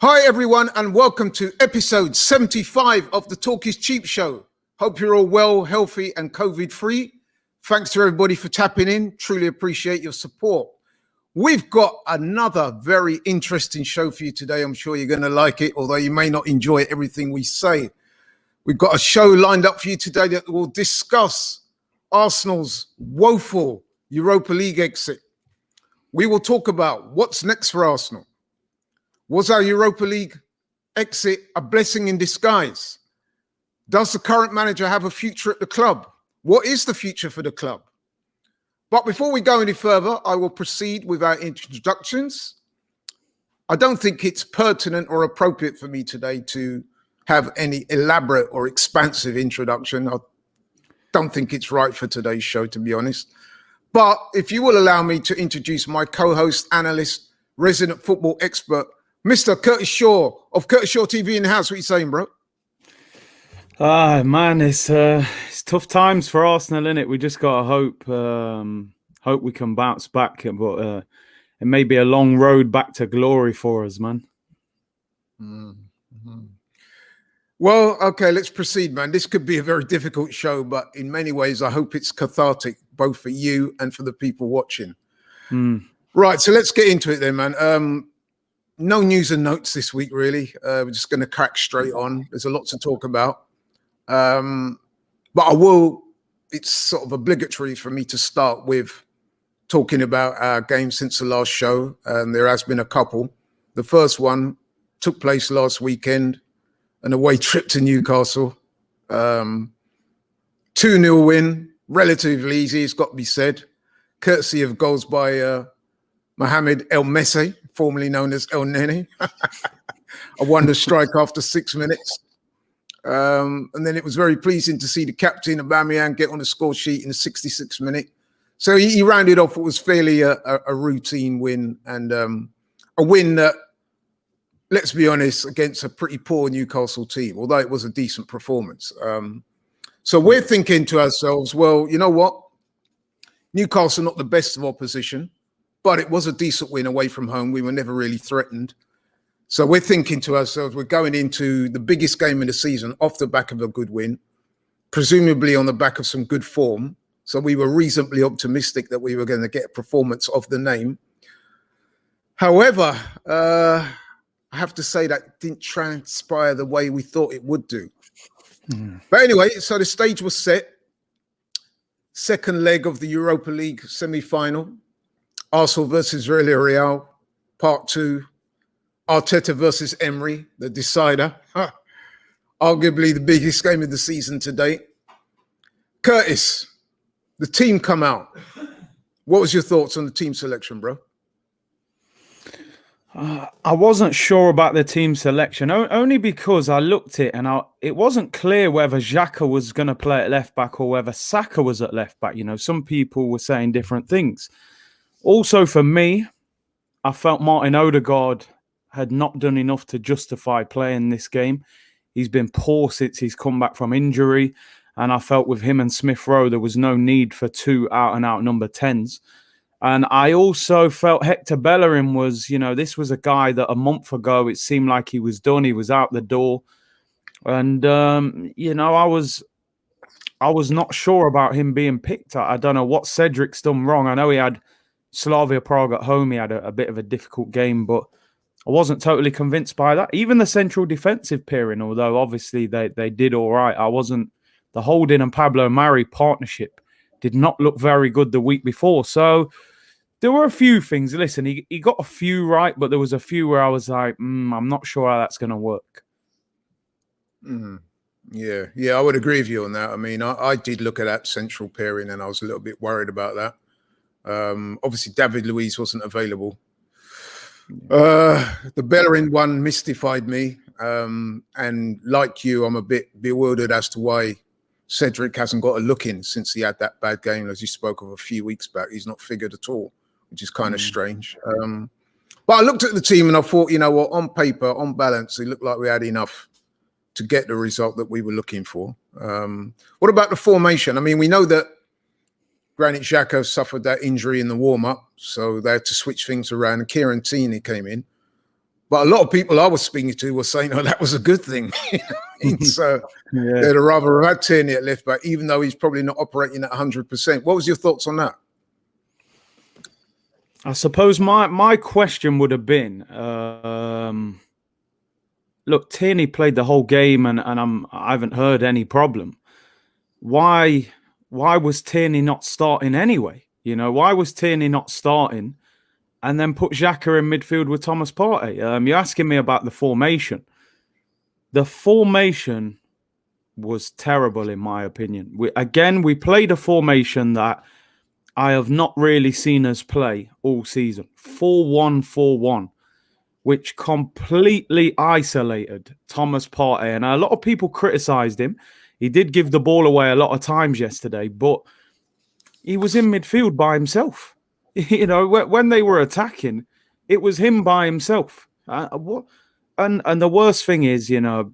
Hi everyone, and welcome to episode 75 of the Talk is Cheap show. Hope you're all well, healthy and COVID free. Thanks to everybody for tapping in. Truly appreciate your support. We've got another very interesting show for you today. I'm sure you're going to like it, although you may not enjoy everything we say. We've got a show lined up for you today that will discuss Arsenal's woeful Europa League exit. We will talk about what's next for Arsenal. Was our Europa League exit a blessing in disguise? Does the current manager have a future at the club? What is the future for the club? But before we go any further, I will proceed with our introductions. I don't think it's pertinent or appropriate for me today to have any elaborate or expansive introduction. I don't think it's right for today's show, to be honest. But if you will allow me to introduce my co-host, analyst, resident football expert, Mr. Curtis Shaw of Curtis Shaw TV in the house. What are you saying, bro? Man, it's tough times for Arsenal, innit? We just gotta hope we can bounce back, but it may be a long road back to glory for us, man. Mm-hmm. Well, okay, let's proceed, man. This could be a very difficult show, but in many ways, I hope it's cathartic, both for you and for the people watching. Right, so let's get into it then, man. No news and notes this week, really. We're just going to crack straight on. There's a lot to talk about. But I will, it's sort of obligatory for me to start with talking about our game since the last show. There has been a couple. The first one took place last weekend, an away trip to Newcastle. 2-0 win, relatively easy, it's got to be said. Courtesy of goals by Mohamed El Messi, formerly known as El Nene. A wonder strike after 6 minutes. And then it was very pleasing to see the captain, Aubameyang, get on the score sheet in the 66th minute. So he rounded off what was fairly a routine win, and a win that, let's be honest, against a pretty poor Newcastle team, although it was a decent performance. So we're thinking to ourselves, well, you know what? Newcastle not the best of opposition, but it was a decent win away from home. We were never really threatened. So we're thinking to ourselves, we're going into the biggest game of the season off the back of a good win, presumably on the back of some good form. So we were reasonably optimistic that we were going to get a performance of the name. However, I have to say that didn't transpire the way we thought it would do. But anyway, so the stage was set. Second leg of the Europa League semi-final. Arsenal versus Villarreal, part 2. Arteta versus Emery, the decider. Arguably the biggest game of the season to date. Curtis, the team come out. What was your thoughts on the team selection, bro? I wasn't sure about the team selection, only because I looked at it and it wasn't clear whether Xhaka was going to play at left back or whether Saka was at left back. You know, some people were saying different things. Also, for me, I felt Martin Odegaard had not done enough to justify playing this game. He's been poor since he's come back from injury, and I felt with him and Smith Rowe, there was no need for 2 out-and-out number 10s. And I also felt Hector Bellerin was, this was a guy that a month ago, it seemed like he was done. He was out the door. And, I was not sure about him being picked. I don't know what Cedric's done wrong. I know he had Slavia Prague at home. He had a bit of a difficult game, but I wasn't totally convinced by that. Even the central defensive pairing, although obviously they did all right. The Holding and Pablo Mari partnership did not look very good the week before. So there were a few things. Listen, he got a few right, but there was a few where I was like, I'm not sure how that's going to work. Yeah, I would agree with you on that. I mean, I did look at that central pairing and I was a little bit worried about that. Obviously, David Luiz wasn't available. The Bellerin one mystified me. And like you, I'm a bit bewildered as to why Cedric hasn't got a look in since he had that bad game, as you spoke of a few weeks back. He's not figured at all, which is kind of strange. But I looked at the team and I thought, you know what, on paper, on balance, it looked like we had enough to get the result that we were looking for. What about the formation? I mean, we know that Granit Xhaka suffered that injury in the warm-up, so they had to switch things around. Kieran Tierney came in. But a lot of people I was speaking to were saying, "Oh, that was a good thing." So Yeah. they'd rather have had Tierney at left back, even though he's probably not operating at 100%. What was your thoughts on that? I suppose my question would have been, look, Tierney played the whole game, and I haven't heard any problem. Why was Tierney not starting anyway? You know, why was Tierney not starting, and then put Xhaka in midfield with Thomas Partey? You're asking me about the formation. The formation was terrible, in my opinion. We played a formation that I have not really seen us play all season. 4-1-4-1, which completely isolated Thomas Partey. And a lot of people criticised him. He did give the ball away a lot of times yesterday, but he was in midfield by himself. You know, when they were attacking, it was him by himself. And the worst thing is, you know,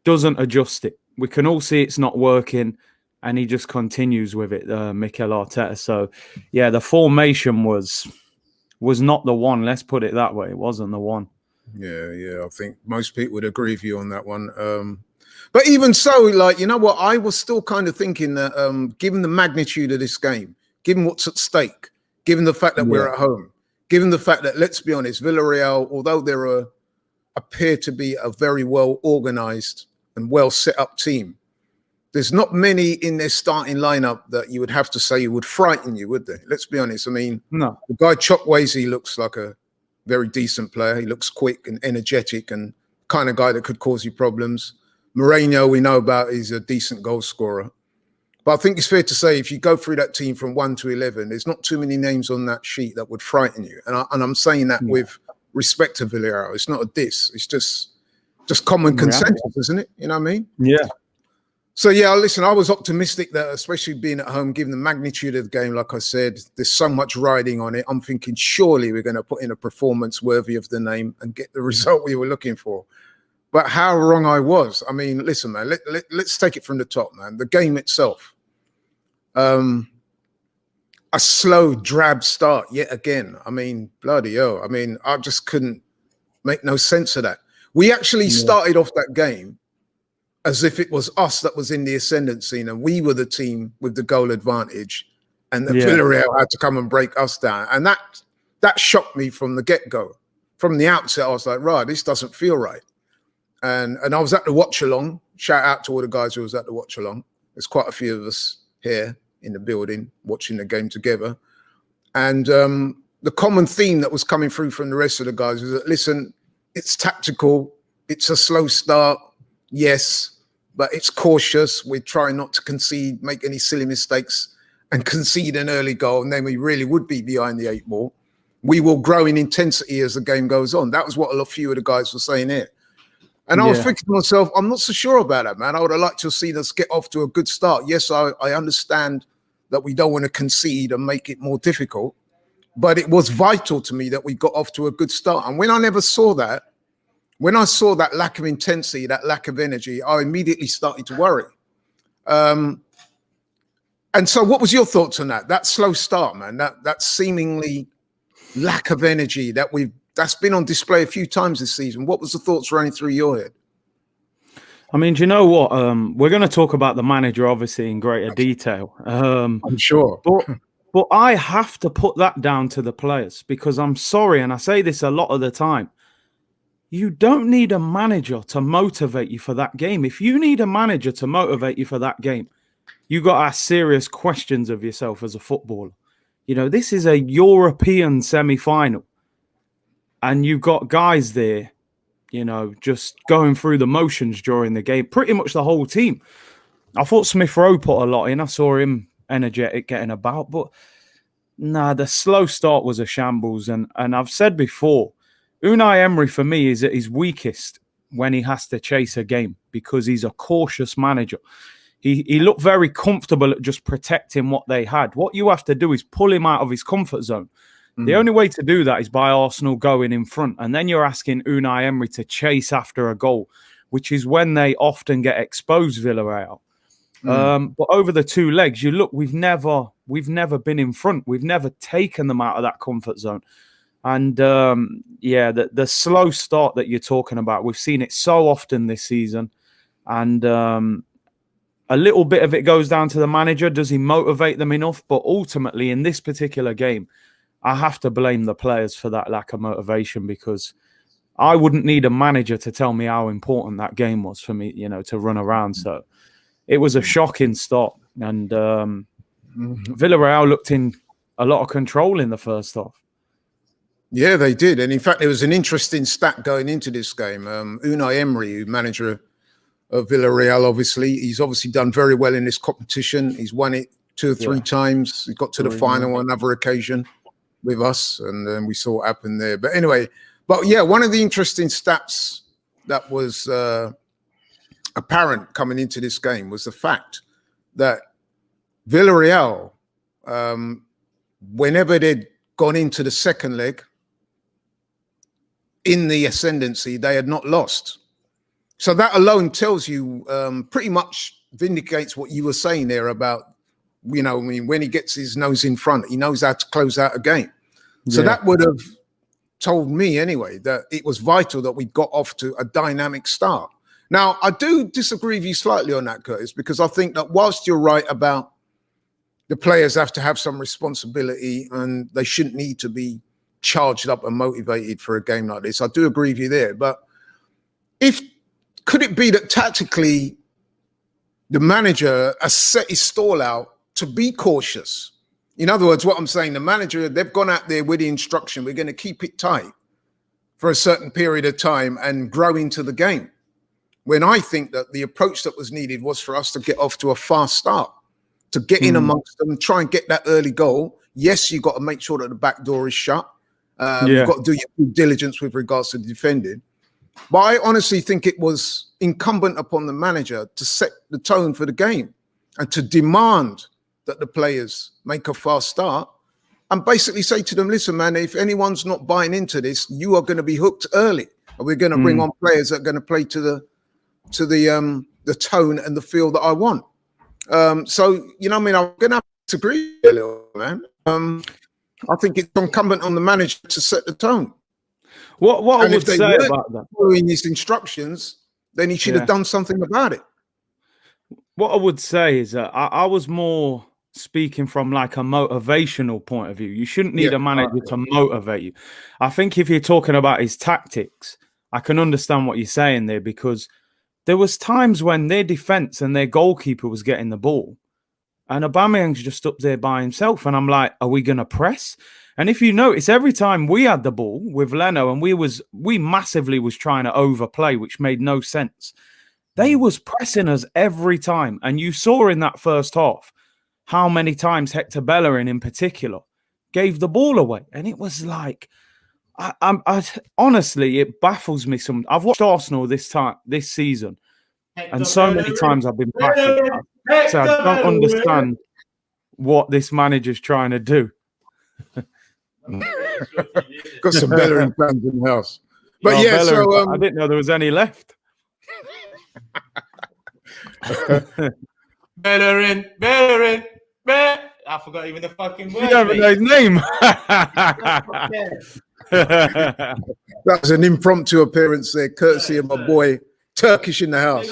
doesn't adjust it. We can all see it's not working, and he just continues with it, Mikel Arteta. So, yeah, the formation was not the one. Let's put it that way. It wasn't the one. Yeah. I think most people would agree with you on that one. But even so, like, you know what? I was still kind of thinking that given the magnitude of this game, given what's at stake, given the fact that we're at home, given the fact that, let's be honest, Villarreal, although they appear to be a very well organised and well set up team, there's not many in their starting lineup that you would have to say would frighten you, would they? Let's be honest. I mean, no. The guy Chukwueze looks like a very decent player. He looks quick and energetic and kind of guy that could cause you problems. Moreno, we know about, is a decent goal scorer. But I think it's fair to say if you go through that team from 1 to 11, there's not too many names on that sheet that would frighten you. And I'm saying that with respect to Villarreal. It's not a diss. It's just common consensus, isn't it? You know what I mean? Yeah. So, yeah, listen, I was optimistic that, especially being at home, given the magnitude of the game, like I said, there's so much riding on it. I'm thinking surely we're going to put in a performance worthy of the name and get the result we were looking for. But how wrong I was. I mean, listen, man, let's take it from the top, man. The game itself, a slow, drab start yet again. I mean, bloody hell. I mean, I just couldn't make no sense of that. We actually started off that game as if it was us that was in the ascendancy and we were the team with the goal advantage, and the Villarreal had to come and break us down. And that shocked me from the get-go. From the outset, I was like, right, this doesn't feel right. And I was at the watch-along. Shout out to all the guys who was at the watch-along. There's quite a few of us here in the building watching the game together. And the common theme that was coming through from the rest of the guys was that, listen, it's tactical. It's a slow start. Yes, but it's cautious. We're trying not to concede, make any silly mistakes and concede an early goal. And then we really would be behind the 8 ball. We will grow in intensity as the game goes on. That was what a few of the guys were saying here. And I was thinking to myself, I'm not so sure about that, man. I would have liked to have seen us get off to a good start. Yes, I understand that we don't want to concede and make it more difficult, but it was vital to me that we got off to a good start. And when I saw that lack of intensity, that lack of energy, I immediately started to worry. And so what was your thoughts on that? That slow start, man, that seemingly lack of energy that's been on display a few times this season. What was the thoughts running through your head? I mean, do you know what? We're going to talk about the manager, obviously, in greater detail. I'm sure. But I have to put that down to the players, because I'm sorry, and I say this a lot of the time, you don't need a manager to motivate you for that game. If you need a manager to motivate you for that game, you got to ask serious questions of yourself as a footballer. You know, this is a European semi-final. And you've got guys there, you know, just going through the motions during the game. Pretty much the whole team. I thought Smith Rowe put a lot in. I saw him energetic, getting about. But, nah, the slow start was a shambles. And I've said before, Unai Emery, for me, is at his weakest when he has to chase a game, because he's a cautious manager. He looked very comfortable at just protecting what they had. What you have to do is pull him out of his comfort zone. The only way to do that is by Arsenal going in front. And then you're asking Unai Emery to chase after a goal, which is when they often get exposed, Villarreal. But over the 2 legs, you look, we've never been in front. We've never taken them out of that comfort zone. And the slow start that you're talking about, we've seen it so often this season. And a little bit of it goes down to the manager. Does he motivate them enough? But ultimately, in this particular game, I have to blame the players for that lack of motivation, because I wouldn't need a manager to tell me how important that game was for me, to run around. So it was a shocking start. And Villarreal looked in a lot of control in the first half. Yeah, they did. And in fact, there was an interesting stat going into this game. Unai Emery, who manager of Villarreal, he's obviously done very well in this competition. He's won it 2 or 3 times. He got to the final on another occasion with us, and then we saw what happened there. But anyway, one of the interesting stats that was apparent coming into this game was the fact that Villarreal, whenever they'd gone into the second leg in the ascendancy, they had not lost. So that alone tells you, pretty much vindicates what you were saying there about, when he gets his nose in front, he knows how to close out a game. So that would have told me anyway that it was vital that we got off to a dynamic start. Now, I do disagree with you slightly on that, Curtis, because I think that whilst you're right about the players have to have some responsibility and they shouldn't need to be charged up and motivated for a game like this, I do agree with you there. But could it be that tactically the manager has set his stall out to be cautious? In other words, what I'm saying, the manager, they've gone out there with the instruction, we're going to keep it tight for a certain period of time and grow into the game. When I think that the approach that was needed was for us to get off to a fast start, to get in amongst them, try and get that early goal. Yes, you've got to make sure that the back door is shut. You've got to do your due diligence with regards to defending. But I honestly think it was incumbent upon the manager to set the tone for the game and to demand that the players make a fast start and basically say to them, listen, man, if anyone's not buying into this, you are going to be hooked early. And we're going to bring on players that are going to play to the tone and the feel that I want. So, I'm going to have to disagree a little, man. I think it's incumbent on the manager to set the tone. What I would say about that, following his instructions, then he should have done something about it. What I would say is that I was more speaking from like a motivational point of view. You shouldn't need a manager to motivate you. I think if you're talking about his tactics, I can understand what you're saying there, because there was times when their defense and their goalkeeper was getting the ball and Aubameyang's just up there by himself. And I'm like, are we going to press? And if you notice, every time we had the ball with Leno and we massively was trying to overplay, which made no sense. They was pressing us every time. And you saw in that first half how many times Hector Bellerin in particular gave the ball away. And it was like, I honestly, it baffles me. I've watched Arsenal this season, and so many times I've been baffled. So I don't understand what this manager's trying to do. Got some Bellerin fans in the house. But I didn't know there was any left. Bellerin. I forgot even the fucking word. You don't even know his name. That was an impromptu appearance there, courtesy of my boy Turkish in the house.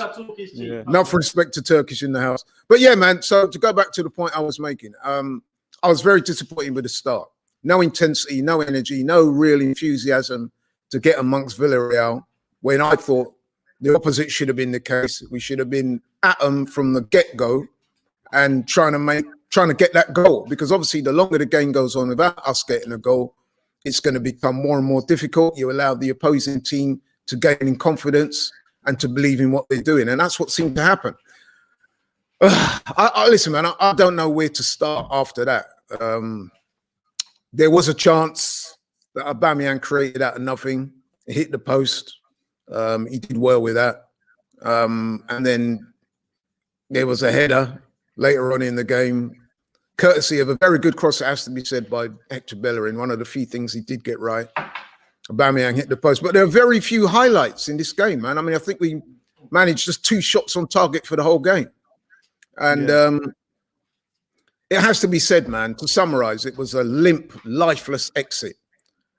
Enough respect to Turkish in the house. But yeah, man, so to go back to the point I was making, I was very disappointed with the start. No intensity, no energy, no real enthusiasm to get amongst Villarreal, when I thought the opposite should have been the case. We should have been at them from the get-go and trying to get that goal, because obviously the longer the game goes on without us getting a goal, it's going to become more and more difficult. You allow the opposing team to gain in confidence and to believe in what they're doing. And that's what seemed to happen. Listen, man, I don't know where to start after that. There was a chance that Aubameyang created out of nothing. It hit the post. He did well with that. And then there was a header later on in the game, courtesy of a very good cross, it has to be said, by Hector Bellerin. One of the few things he did get right. Aubameyang hit the post. But there are very few highlights in this game, man. I mean, I think we managed just 2 shots on target for the whole game. And it has to be said, man, to summarize, it was a limp, lifeless exit.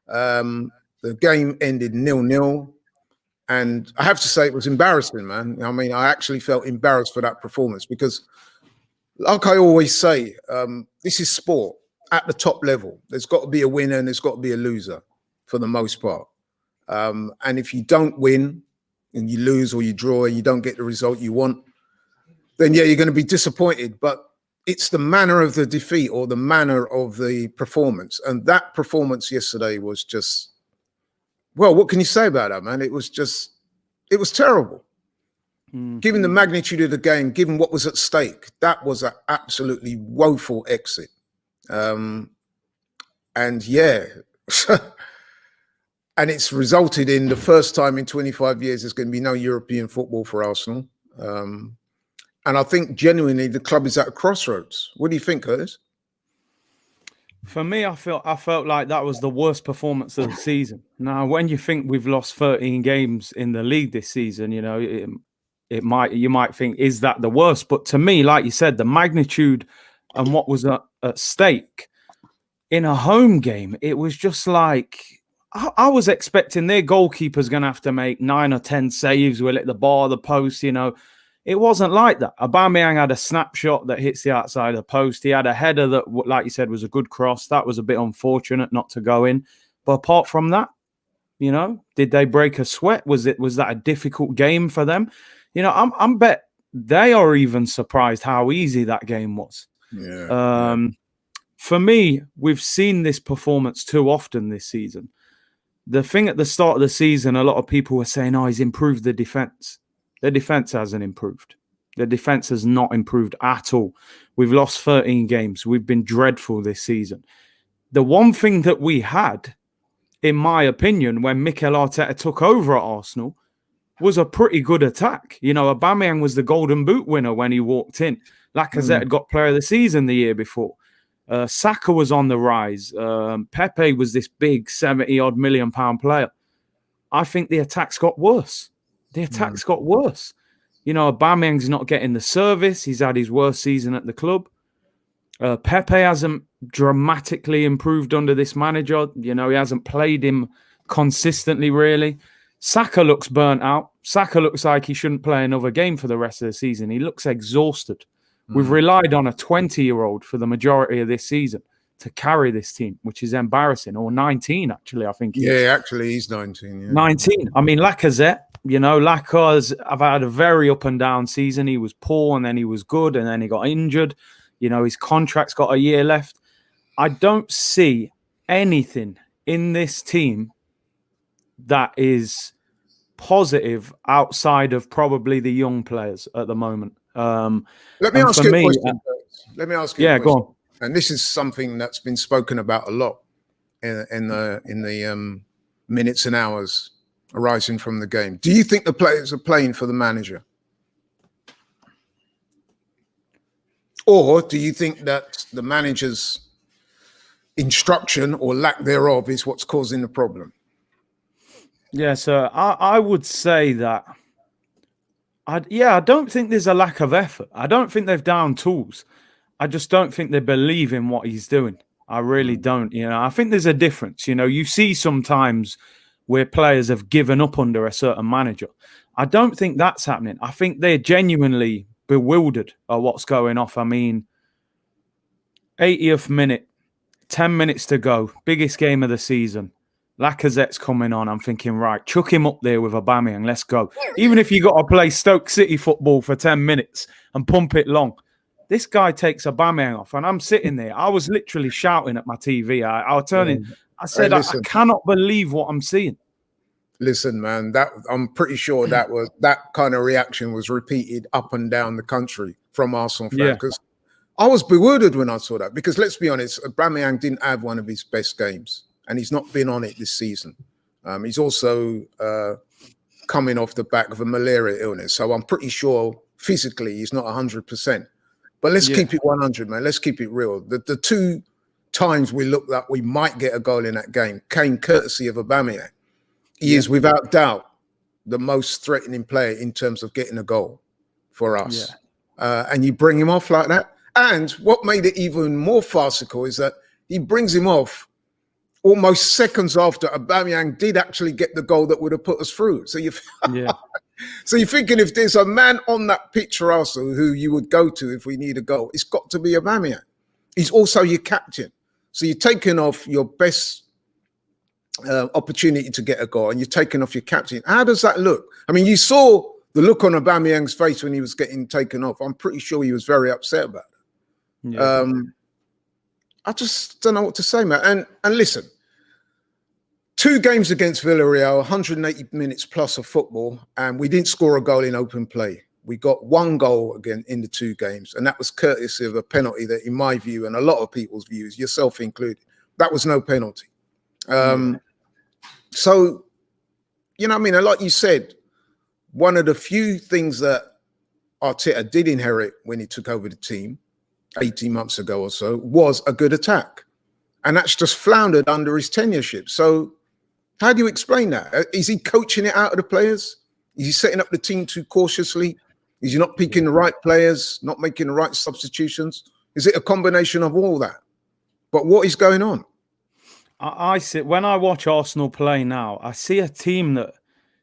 The game ended 0-0. And I have to say it was embarrassing, man. I mean, I actually felt embarrassed for that performance because, like I always say, this is sport at the top level. There's got to be a winner and there's got to be a loser for the most part. And if you don't win and you lose or you draw and you don't get the result you want, then yeah, you're going to be disappointed. But it's the manner of the defeat or the manner of the performance. And that performance yesterday was just, well, what can you say about that, man? It was terrible. Given the magnitude of the game, given what was at stake, that was an absolutely woeful exit. And yeah, and it's resulted in the first time in 25 years there's going to be no European football for Arsenal. And I think genuinely the club is at a crossroads. What do you think, Curtis? For me, I felt like that was the worst performance of the season. Now, when you think we've lost 13 games in the league this season, you know, you might think, is that the worst? But to me, like you said, the magnitude and what was at stake in a home game, it was just like I was expecting their goalkeeper's going to have to make 9 or 10 saves. Will hit the bar, the post, you know. It wasn't like that. Aubameyang had a snapshot that hits the outside of the post. He had a header that, like you said, was a good cross. That was a bit unfortunate not to go in. But apart from that, you know, did they break a sweat? Was that a difficult game for them? You know, I'm bet they are even surprised how easy that game was. Yeah. For me, we've seen this performance too often this season. The thing at the start of the season, a lot of people were saying, oh, he's improved the defense. The defense hasn't improved. The defense has not improved at all. We've lost 13 games. We've been dreadful this season. The one thing that we had, in my opinion, when Mikel Arteta took over at Arsenal, was a pretty good attack. You know, Aubameyang was the Golden Boot winner when he walked in. Lacazette had got Player of the Season the year before. Saka was on the rise. Pepe was this big 70-odd million pound player. I think the attacks got worse. The attacks got worse. You know, Aubameyang's not getting the service. He's had his worst season at the club. Pepe hasn't dramatically improved under this manager. You know, he hasn't played him consistently, really. Saka looks burnt out. Saka looks like he shouldn't play another game for the rest of the season. He looks exhausted. We've relied on a 20-year-old for the majority of this season to carry this team, which is embarrassing. Or 19, actually, I think. Actually, he's 19. Yeah. 19. I mean, Lacazette, you know, I've had a very up and down season. He was poor and then he was good and then he got injured. You know, his contract's got a year left. I don't see anything in this team that is positive outside of probably the young players at the moment. Let me ask you a question. Let me ask you a question. Go on. And this is something that's been spoken about a lot in the minutes and hours arising from the game. Do you think the players are playing for the manager? Or do you think that the manager's instruction or lack thereof is what's causing the problem? Yeah, so I would say that, I don't think there's a lack of effort. I don't think they've down tools. I just don't think they believe in what he's doing. I really don't. You know, I think there's a difference. You know, you see sometimes where players have given up under a certain manager. I don't think that's happening. I think they're genuinely bewildered at what's going off. I mean, 80th minute, 10 minutes to go, biggest game of the season. Lacazette's coming on. I'm thinking, right, chuck him up there with Aubameyang. Let's go. Even if you got to play Stoke City football for 10 minutes and pump it long, this guy takes Aubameyang off. And I'm sitting there. I was literally shouting at my TV. I was turning. I said, I cannot believe what I'm seeing. Listen, man, that I'm pretty sure that kind of reaction was repeated up and down the country from Arsenal fans. Because I was bewildered when I saw that. Because let's be honest, Aubameyang didn't have one of his best games. And he's not been on it this season. He's also coming off the back of a malaria illness. So I'm pretty sure physically he's not 100%. But let's keep it 100, man. Let's keep it real. The two times we looked like we might get a goal in that game came courtesy of Aubameyang. He is without doubt the most threatening player in terms of getting a goal for us. And you bring him off like that. And what made it even more farcical is that he brings him off almost seconds after, Aubameyang did actually get the goal that would have put us through. So so you're thinking, if there's a man on that pitch for Arsenal who you would go to if we need a goal, it's got to be Aubameyang. He's also your captain. So you're taking off your best opportunity to get a goal, and you're taking off your captain. How does that look? I mean, you saw the look on Aubameyang's face when he was getting taken off. I'm pretty sure he was very upset about it. Yeah. I just don't know what to say, man. And listen, 2 games against Villarreal, 180 minutes plus of football, and we didn't score a goal in open play. We got 1 goal again in the 2 games, and that was courtesy of a penalty that, in my view, and a lot of people's views, yourself included, that was no penalty. So, you know what I mean? And like you said, one of the few things that Arteta did inherit when he took over the team 18 months ago or so was a good attack. And that's just floundered under his tenureship. So how do you explain that? Is he coaching it out of the players? Is he setting up the team too cautiously? Is he not picking the right players, not making the right substitutions? Is it a combination of all that? But what is going on? I see, when I watch Arsenal play now, I see a team that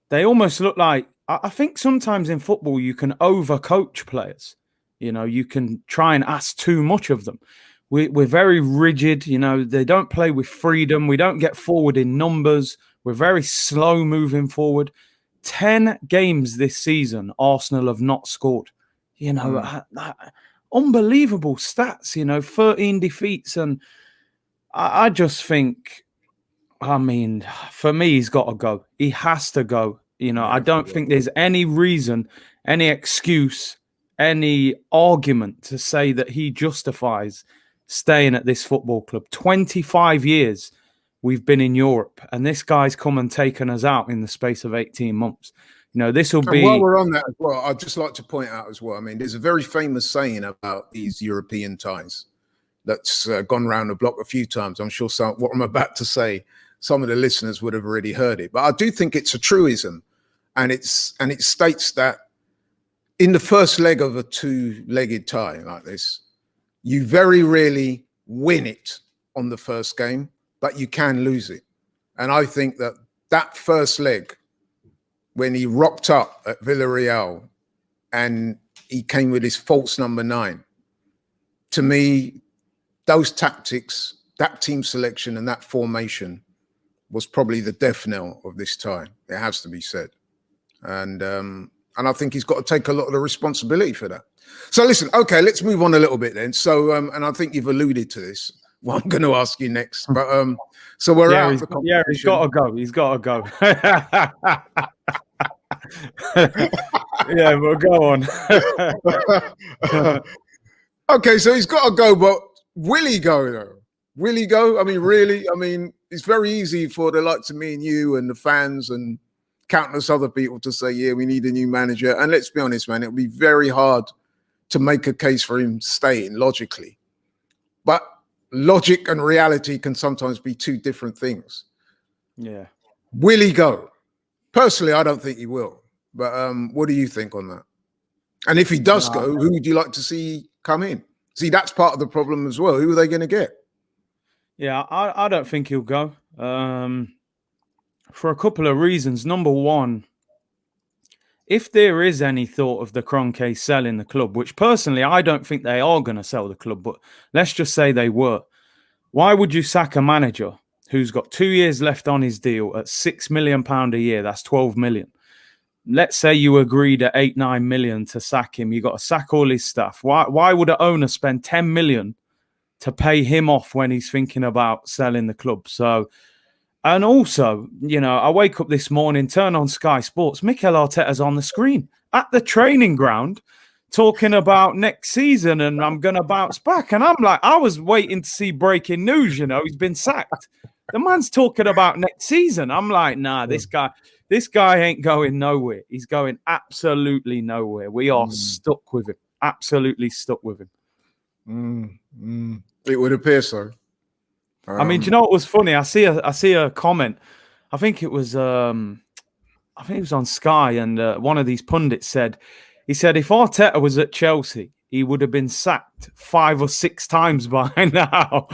they almost look like, I think sometimes in football you can overcoach players. You know, you can try and ask too much of them. We're very rigid. You know, they don't play with freedom. We don't get forward in numbers. We're very slow moving forward. 10 games this season, Arsenal have not scored. You know, unbelievable stats, you know, 13 defeats. And I just think, I mean, for me, he's got to go. He has to go. You know, I don't think there's any reason, any excuse, any argument to say that he justifies staying at this football club. 25 years we've been in Europe, and this guy's come and taken us out in the space of 18 months. You know, this will be... While we're on that as well, I'd just like to point out as well, I mean, there's a very famous saying about these European ties that's gone around the block a few times. I'm sure what I'm about to say, some of the listeners would have already heard it. But I do think it's a truism, and it states that in the first leg of a 2-legged tie like this, you very rarely win it on the first game, but you can lose it. And I think that first leg, when he rocked up at Villarreal and he came with his false number 9, to me, those tactics, that team selection and that formation was probably the death knell of this tie. It has to be said. And I think he's got to take a lot of the responsibility for that. So listen, okay, let's move on a little bit then. So, and I think you've alluded to this, what I'm going to ask you next. But so we're out of the competition. Yeah, he's got to go. He's got to go. Yeah, but go on. Okay, so he's got to go, but will he go though? Will he go? I mean, really? I mean, it's very easy for the likes of me and you and the fans and countless other people to say, yeah, we need a new manager. And let's be honest, man, it'll be very hard to make a case for him staying logically. But logic and reality can sometimes be 2 different things. Yeah. Will he go? Personally, I don't think he will. But what do you think on that? And if he does go, who would you like to see come in? See, that's part of the problem as well. Who are they going to get? Yeah, I don't think he'll go. For a couple of reasons. Number one, if there is any thought of the Kroenke selling the club, which personally I don't think they are going to sell the club, but let's just say they were, why would you sack a manager who's got 2 years left on his deal at £6 million a year? That's 12 million. Let's say you agreed at 8-9 million to sack him. You got to sack all his staff. Why would an owner spend 10 million to pay him off when he's thinking about selling the club? So, and also, you know, I wake up this morning, turn on Sky Sports, Mikel Arteta's on the screen at the training ground talking about next season and I'm going to bounce back. And I'm like, I was waiting to see breaking news, you know, he's been sacked. The man's talking about next season. I'm like, nah, this guy ain't going nowhere. He's going absolutely nowhere. We are stuck with him, absolutely stuck with him. It would appear so. I mean, do you know what was funny? I see a comment. I think it was on Sky, and one of these pundits said, he said, if Arteta was at Chelsea he would have been sacked 5 or 6 times by now.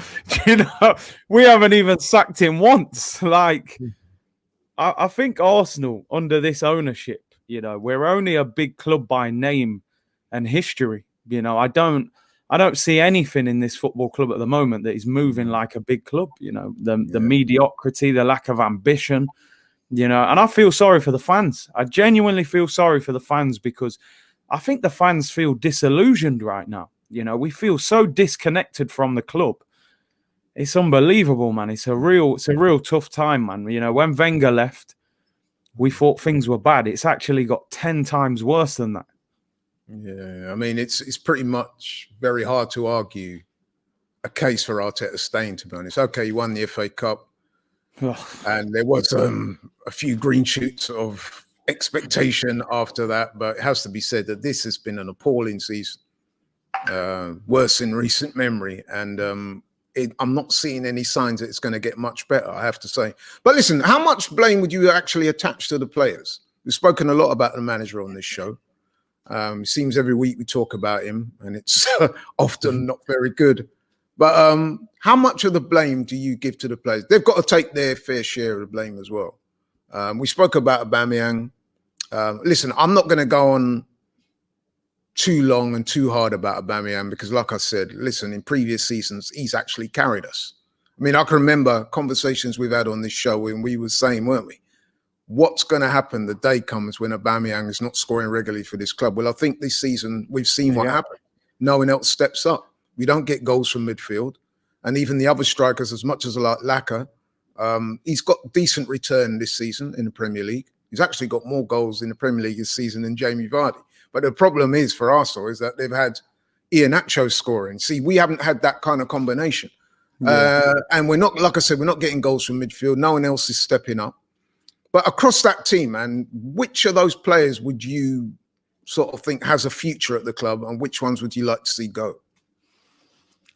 You know, we haven't even sacked him once. Like, I think Arsenal, under this ownership, you know, we're only a big club by name and history. You know, I don't see anything in this football club at the moment that is moving like a big club. You know, the mediocrity, the lack of ambition, you know, and I feel sorry for the fans. I genuinely feel sorry for the fans because I think the fans feel disillusioned right now. You know, we feel so disconnected from the club. It's unbelievable, man. It's a real tough time, man. You know, when Wenger left, we thought things were bad. It's actually got 10 times worse than that. Yeah, I mean, it's pretty much very hard to argue a case for Arteta staying, to be honest. Okay, he won the FA Cup, and there was a few green shoots of expectation after that, but it has to be said that this has been an appalling season, worse in recent memory, and I'm not seeing any signs that it's going to get much better, I have to say. But listen, how much blame would you actually attach to the players? We've spoken a lot about the manager on this show. It seems every week we talk about him, and it's often not very good. But how much of the blame do you give to the players? They've got to take their fair share of the blame as well. We spoke about Aubameyang. Listen, I'm not going to go on too long and too hard about Aubameyang because, like I said, listen, in previous seasons, he's actually carried us. I mean, I can remember conversations we've had on this show when we were saying, weren't we, what's going to happen the day comes when Aubameyang is not scoring regularly for this club? Well, I think this season we've seen what happened. No one else steps up. We don't get goals from midfield. And even the other strikers, as much as I like Laka, he's got decent return this season in the Premier League. He's actually got more goals in the Premier League this season than Jamie Vardy. But the problem is for Arsenal is that they've had Iheanacho scoring. See, we haven't had that kind of combination. And we're not, like I said, we're not getting goals from midfield. No one else is stepping up. But across that team, man, which of those players would you sort of think has a future at the club and which ones would you like to see go?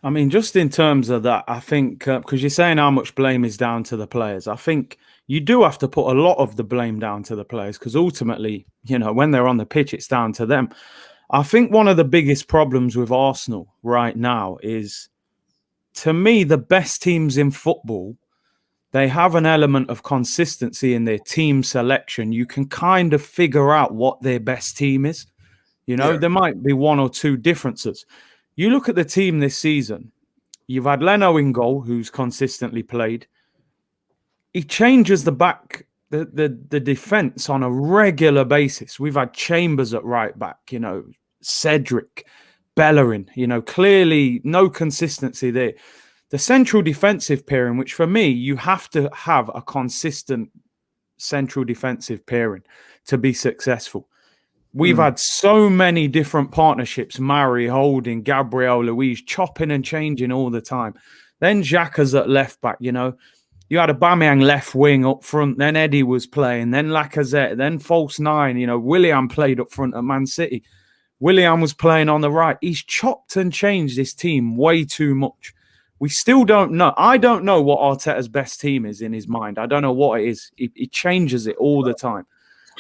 I mean, just in terms of that, I think, because you're saying how much blame is down to the players, I think you do have to put a lot of the blame down to the players because ultimately, you know, when they're on the pitch, it's down to them. I think one of the biggest problems with Arsenal right now is, to me, the best teams in football, they have an element of consistency in their team selection. You can kind of figure out what their best team is. You know, there might be 1 or 2 differences. You look at the team this season, you've had Leno in goal, who's consistently played. He changes the defense on a regular basis. We've had Chambers at right back, you know, Cedric, Bellerin, you know, clearly no consistency there. The central defensive pairing, which for me, you have to have a consistent central defensive pairing to be successful. We've had so many different partnerships, Mari, Holding, Gabriel, Luiz, chopping and changing all the time. Then Xhaka's at left back, you know. You had Aubameyang left wing up front, then Eddie was playing, then Lacazette, then false 9, you know. Willian played up front at Man City. Willian was playing on the right. He's chopped and changed this team way too much. We still don't know. I don't know what Arteta's best team is in his mind. I don't know what it is. He changes it all the time.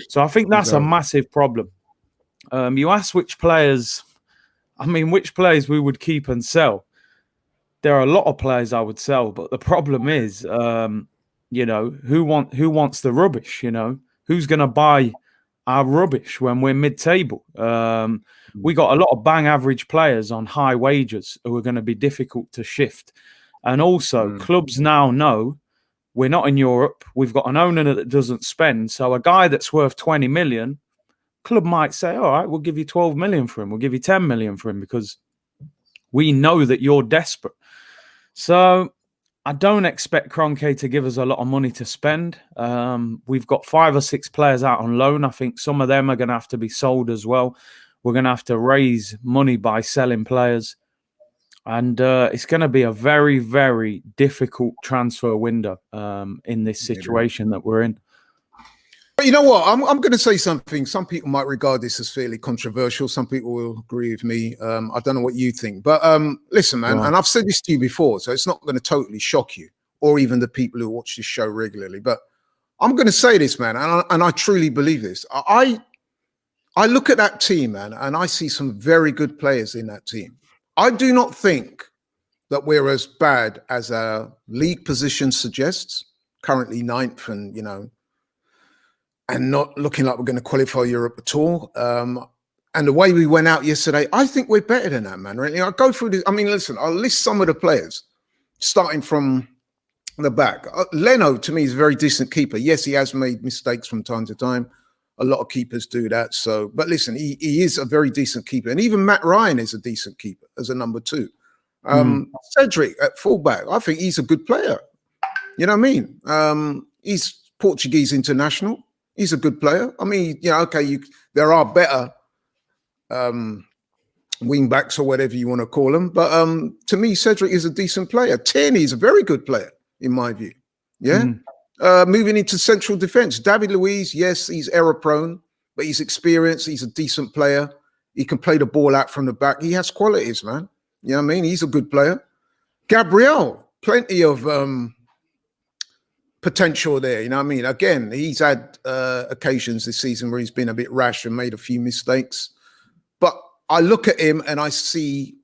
So I think that's a massive problem. You ask which players we would keep and sell. There are a lot of players I would sell, but the problem is, you know, who wants the rubbish? You know, who's going to buy our rubbish when we're mid-table? We got a lot of bang average players on high wages who are going to be difficult to shift. And also, clubs now know we're not in Europe. We've got an owner that doesn't spend. So a guy that's worth 20 million, club might say, all right, we'll give you 12 million for him. We'll give you 10 million for him because we know that you're desperate. So I don't expect Kroenke to give us a lot of money to spend. We've got 5 or 6 players out on loan. I think some of them are going to have to be sold as well. We're going to have to raise money by selling players. And it's going to be a very, very difficult transfer window in this situation that we're in. But you know what? I'm going to say something. Some people might regard this as fairly controversial. Some people will agree with me. I don't know what you think. But listen, man, and I've said this to you before, so it's not going to totally shock you or even the people who watch this show regularly. But I'm going to say this, man, and I truly believe this. I I look at that team, man, and I see some very good players in that team. I do not think that we're as bad as our league position suggests. Currently 9th, and and not looking like we're going to qualify Europe at all. And the way we went out yesterday, I think we're better than that, man. Really, I'll go through this. I mean, listen, I'll list some of the players, starting from the back. Leno, to me, is a very decent keeper. Yes, he has made mistakes from time to time. A lot of keepers do that. So, but listen, he is a very decent keeper. And even Matt Ryan is a decent keeper as a number 2. Cedric at fullback, I think he's a good player. You know what I mean? He's Portuguese international. He's a good player. I mean, okay, there are better wing backs or whatever you want to call them. But to me, Cedric is a decent player. Tierney is a very good player, in my view. Yeah. Moving into central defense, David Luiz, yes, he's error prone, but he's experienced. He's a decent player. He can play the ball out from the back. He has qualities, man. You know what I mean? He's a good player. Gabriel, plenty of potential there. You know what I mean? Again, he's had occasions this season where he's been a bit rash and made a few mistakes. But I look at him and I see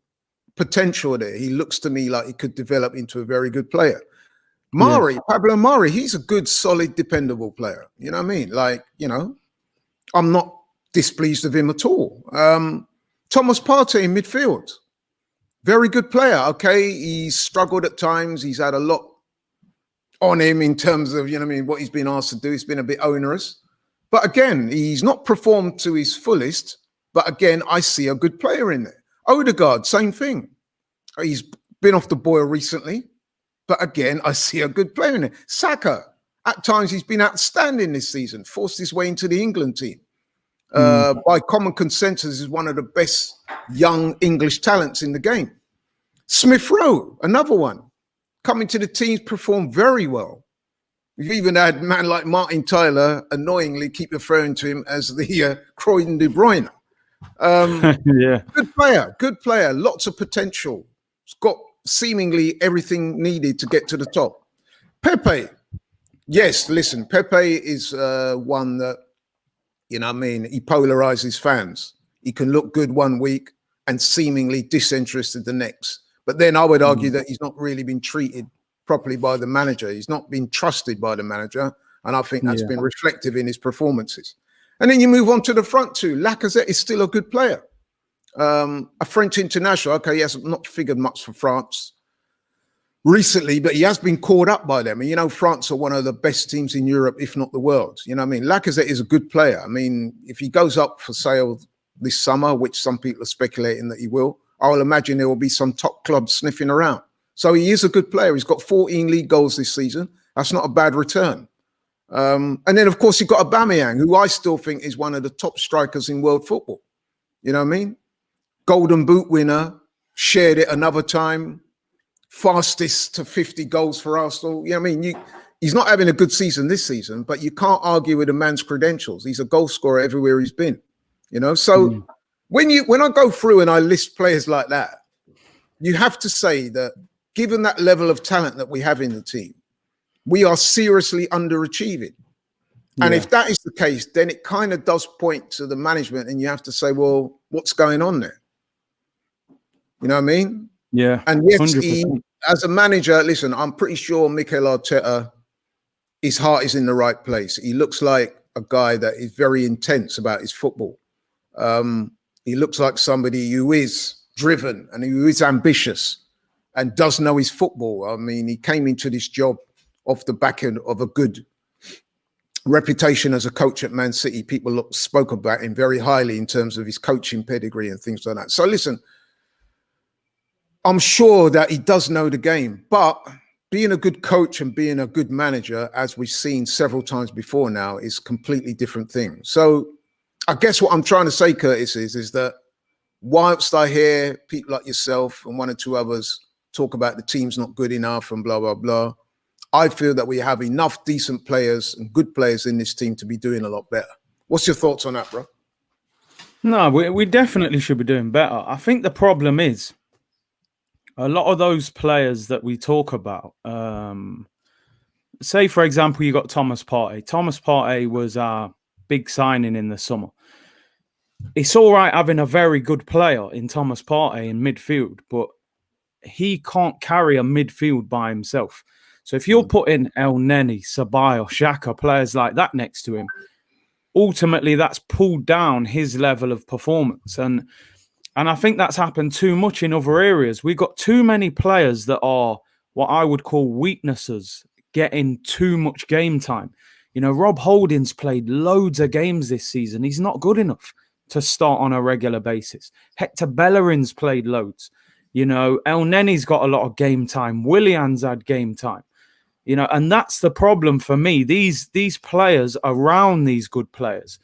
potential there. He looks to me like he could develop into a very good player. Pablo Mari, he's a good, solid, dependable player. You know what I mean? Like, I'm not displeased with him at all. Thomas Partey in midfield, very good player. Okay, he's struggled at times. He's had a lot on him in terms of, what he's been asked to do. It's been a bit onerous. But again, he's not performed to his fullest. But again, I see a good player in there. Odegaard, same thing. He's been off the boil recently. But again, I see a good player in there. Saka, at times he's been outstanding this season, forced his way into the England team. By common consensus, is one of the best young English talents in the game. Smith Rowe, another one, coming to the team, performed very well. We've even had a man like Martin Tyler annoyingly keep referring to him as the Croydon De Bruyne. Good player, lots of potential. He's got seemingly everything needed to get to the top. Pepe, yes, listen, Pepe is one that, he polarizes fans. He can look good one week and seemingly disinterested the next. But then I would argue that he's not really been treated properly by the manager. He's not been trusted by the manager. And I think that's been reflective in his performances. And then you move on to the front 2. Lacazette is still a good player. A French international. Okay, he has not figured much for France recently, but he has been called up by them. And, France are one of the best teams in Europe, if not the world. You know what I mean? Lacazette is a good player. I mean, if he goes up for sale this summer, which some people are speculating that he will, I will imagine there will be some top clubs sniffing around. So he is a good player. He's got 14 league goals this season. That's not a bad return. And then, of course, you've got Aubameyang, who I still think is one of the top strikers in world football. You know what I mean? Golden Boot winner, shared it another time, fastest to 50 goals for Arsenal. You know what I mean? He's not having a good season this season, but you can't argue with a man's credentials. He's a goal scorer everywhere he's been. So when I go through and I list players like that, you have to say that given that level of talent that we have in the team, we are seriously underachieving. And if that is the case, then it kind of does point to the management, and you have to say, well, what's going on there? You know what I mean? Yeah. And yes, he, as a manager, listen, I'm pretty sure Mikel Arteta, his heart is in the right place. He looks like a guy that is very intense about his football. He looks like somebody who is driven and who is ambitious and does know his football. I mean, he came into this job off the back end of a good reputation as a coach at Man City. People spoke about him very highly in terms of his coaching pedigree and things like that. So listen, I'm sure that he does know the game, but being a good coach and being a good manager, as we've seen several times before now, is completely different thing. So I guess what I'm trying to say, Curtis, is that whilst I hear people like yourself and one or two others talk about the team's not good enough and blah, blah, blah, I feel that we have enough decent players and good players in this team to be doing a lot better. What's your thoughts on that, bro? No, we definitely should be doing better. I think the problem is a lot of those players that we talk about, say, for example, you got Thomas Partey. Thomas Partey was our big signing in the summer. it's all right having a very good player in Thomas Partey in midfield, but he can't carry a midfield by himself. So if you're putting El Neni, Ceballos, Xhaka, players like that next to him, ultimately that's pulled down his level of performance. And I think that's happened too much in other areas. We've got too many players that are what I would call weaknesses, getting too much game time. You know, Rob Holding's played loads of games this season. He's not good enough to start on a regular basis. Hector Bellerin's played loads. You know, El Neni's got a lot of game time. Willian's had game time. You know, and that's the problem for me. These players around these good players.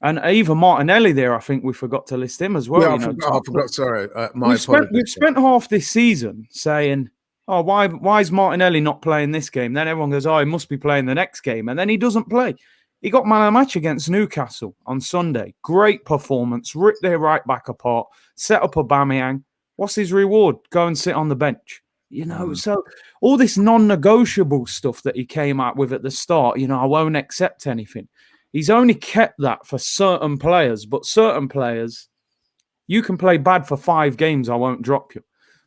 And even Martinelli there, I think we forgot to list him as well. Yeah, you I forgot. Sorry, my apologies. We've spent half this season saying, oh, why is Martinelli not playing this game? Then everyone goes, oh, he must be playing the next game. And then he doesn't play. He got man of the match against Newcastle on Sunday. Great performance. Ripped their right back apart. Set up Aubameyang. What's his reward? Go and sit on the bench. You know, so all this non-negotiable stuff that he came out with at the start, you know, I won't accept anything. He's only kept that for certain players, but certain players, you can play bad for 5 games, I won't drop you.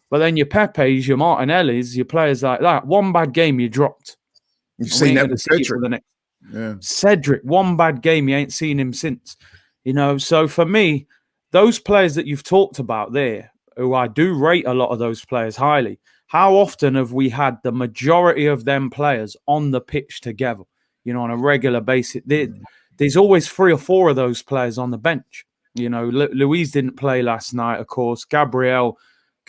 But then your Pepe's, your Martinelli's, your players like that, one bad game you dropped. You've seen that with Cedric. Cedric, one bad game, you ain't seen him since. You know, so for me, those players that you've talked about there, who I do rate a lot of those players highly, how often have we had the majority of them players on the pitch together, you know, on a regular basis? There's always 3 or 4 of those players on the bench. You know, Luis didn't play last night, of course. Gabriel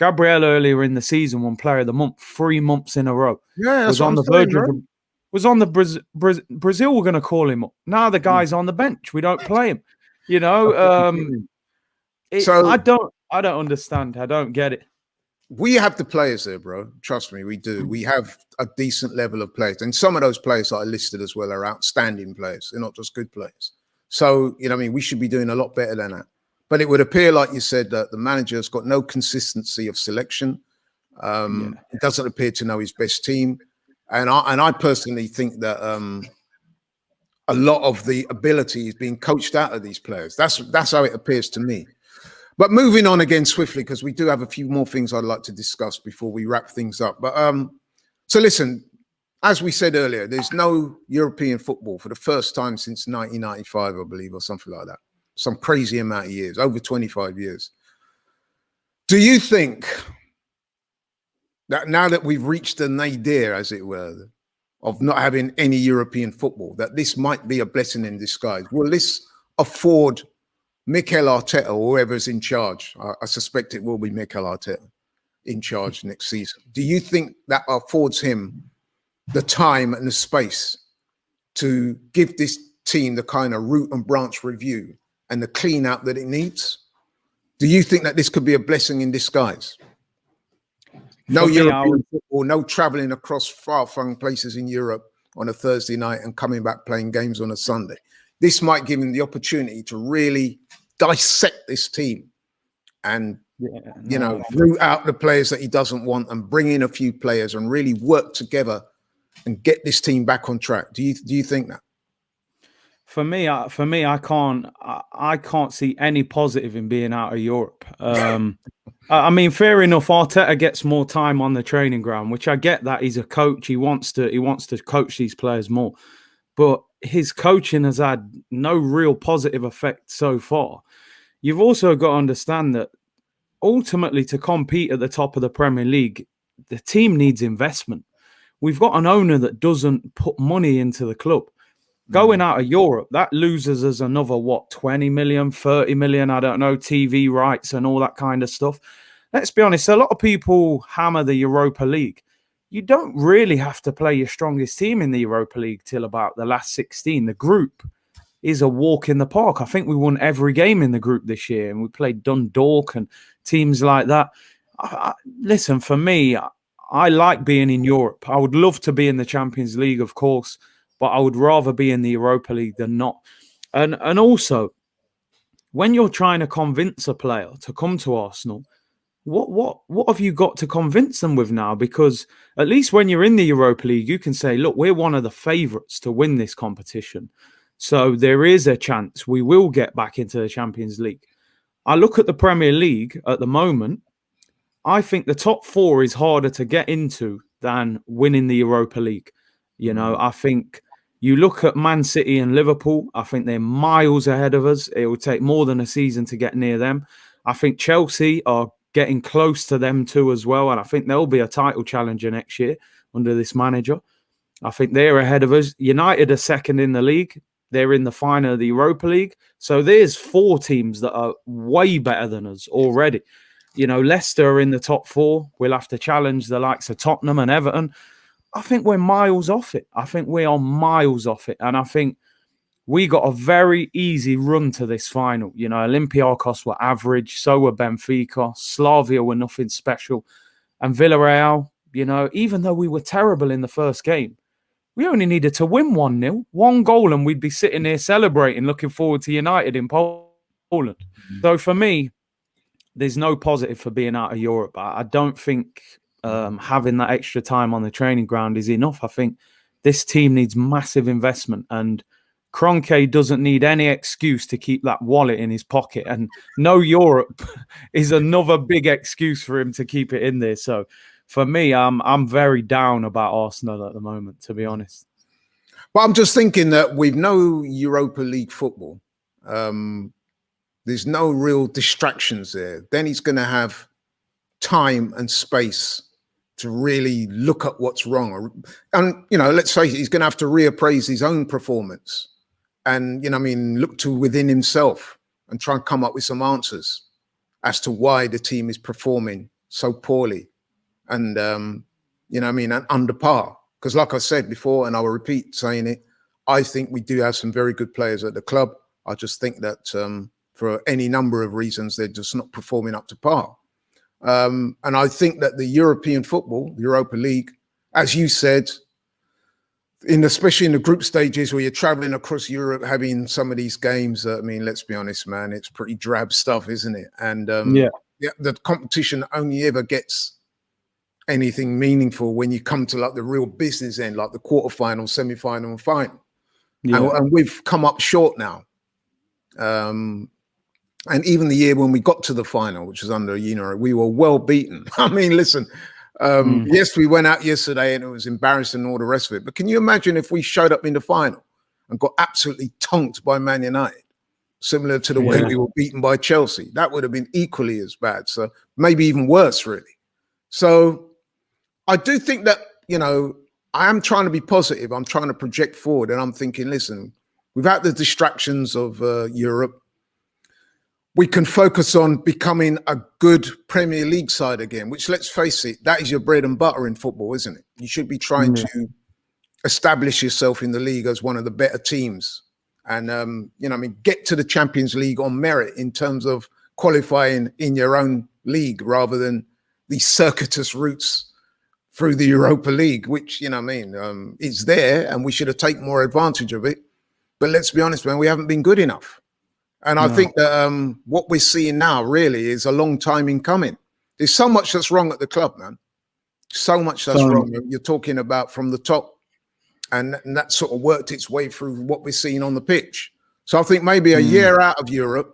earlier in the season won Player of the Month 3 months in a row. Yeah, was on the verge of Brazil were going to call him up. Now the guy's on the bench. We don't play him. You know, I don't understand. I don't get it. We have the players there, bro. Trust me, we do. We have a decent level of players. And some of those players that I listed as well are outstanding players. They're not just good players. So, you know, I mean, we should be doing a lot better than that. But it would appear, like you said, that the manager's got no consistency of selection. He doesn't appear to know his best team. And I personally think that a lot of the ability is being coached out of these players. That's how it appears to me. But moving on again swiftly, because we do have a few more things I'd like to discuss before we wrap things up. But so listen, as we said earlier, there's no European football for the first time since 1995, I believe, or something like that. Some crazy amount of years, over 25 years. Do you think that now that we've reached the nadir, as it were, of not having any European football, that this might be a blessing in disguise? Will this afford Mikel Arteta, or whoever's in charge, I suspect it will be Mikel Arteta in charge next season. Do you think that affords him the time and the space to give this team the kind of root and branch review and the clean out that it needs? Do you think that this could be a blessing in disguise? No European football, no traveling across far-flung places in Europe on a Thursday night and coming back playing games on a Sunday. This might give him the opportunity to really dissect this team and, root out the players that he doesn't want and bring in a few players and really work together and get this team back on track. Do you think that? For me, I can't see any positive in being out of Europe. I mean, fair enough. Arteta gets more time on the training ground, which I get that he's a coach. He wants to coach these players more, but his coaching has had no real positive effect so far. You've also got to understand that ultimately, to compete at the top of the Premier League, the team needs investment. We've got an owner that doesn't put money into the club. Going out of Europe, that loses us another, 20 million, 30 million, I don't know, TV rights and all that kind of stuff. Let's be honest, a lot of people hammer the Europa League. You don't really have to play your strongest team in the Europa League till about the last 16. The group is a walk in the park. I think we won every game in the group this year, and we played Dundalk and teams like that. Listen, for me, I like being in Europe. I would love to be in the Champions League, of course, but I would rather be in the Europa League than not. And also, when you're trying to convince a player to come to Arsenal, what have you got to convince them with now? Because at least when you're in the Europa League, you can say, look, we're one of the favourites to win this competition. So there is a chance we will get back into the Champions League. I look at the Premier League at the moment. I think the top 4 is harder to get into than winning the Europa League. You know, I think you look at Man City and Liverpool, I think they're miles ahead of us. It will take more than a season to get near them. I think Chelsea are getting close to them too as well. And I think they'll be a title challenger next year under this manager. I think they're ahead of us. United are second in the league. They're in the final of the Europa League. So there's 4 teams that are way better than us already. You know, Leicester are in the top 4. We'll have to challenge the likes of Tottenham and Everton. I think we're miles off it. I think we are miles off it. And I think we got a very easy run to this final. You know, Olympiacos were average. So were Benfica. Slavia were nothing special. And Villarreal, you know, even though we were terrible in the first game, we only needed to win 1-0, 1 goal, and we'd be sitting here celebrating, looking forward to United in Poland. So for me, there's no positive for being out of Europe. I don't think having that extra time on the training ground is enough. I think this team needs massive investment, and Kroenke doesn't need any excuse to keep that wallet in his pocket. And no Europe is another big excuse for him to keep it in there. So for me, I'm very down about Arsenal at the moment, to be honest. But I'm just thinking that with no Europa League football, there's no real distractions there. Then he's going to have time and space to really look at what's wrong. And, you know, let's face it, he's going to have to reappraise his own performance and, you know, I mean, look to within himself and try and come up with some answers as to why the team is performing so poorly and, you know, I mean, and under par. Because like I said before, and I will repeat saying it, I think we do have some very good players at the club. I just think that for any number of reasons, they're just not performing up to par. And I think that the European football, the Europa League, as you said, especially in the group stages where you're traveling across Europe, having some of these games, I mean, let's be honest, man, it's pretty drab stuff, isn't it? And yeah, the competition only ever gets anything meaningful when you come to like the real business end, like the quarterfinal, semi-final, and final. Yeah. And we've come up short now. And even the year when we got to the final, which was under, you know, we were well beaten. I mean, listen, yes, we went out yesterday and it was embarrassing and all the rest of it. But can you imagine if we showed up in the final and got absolutely tonked by Man United, similar to the way we were beaten by Chelsea? That would have been equally as bad. So maybe even worse, really. So I do think that, you know, I am trying to be positive. I'm trying to project forward. And I'm thinking, listen, without the distractions of Europe, we can focus on becoming a good Premier League side again, which, let's face it, that is your bread and butter in football, isn't it? You should be trying to establish yourself in the league as one of the better teams. And, you know, I mean, get to the Champions League on merit in terms of qualifying in your own league rather than these circuitous routes through the Europa League, which, you know what I mean, is there and we should have taken more advantage of it. But let's be honest, man, we haven't been good enough. And I think that what we're seeing now really is a long time in coming. There's so much that's wrong at the club, man. So much that's wrong. You're talking about from the top, and that sort of worked its way through what we're seeing on the pitch. So I think maybe a year out of Europe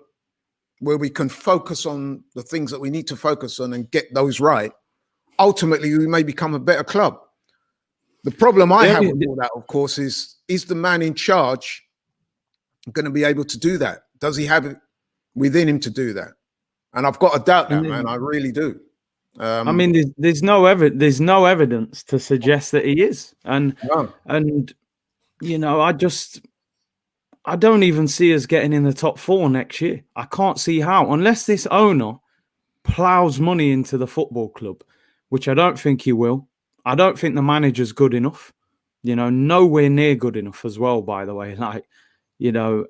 where we can focus on the things that we need to focus on and get those right, ultimately we may become a better club. The problem I have with all that, of course, is the man in charge going to be able to do that? Does he have it within him to do that? And I've got to doubt that, man. I really do. I mean, there's no evidence to suggest that he is, and you know, I don't even see us getting in the top 4 next year. I can't see how, unless this owner plows money into the football club, which I don't think he will. I don't think the manager's good enough. You know, nowhere near good enough as well, by the way. Like, you know,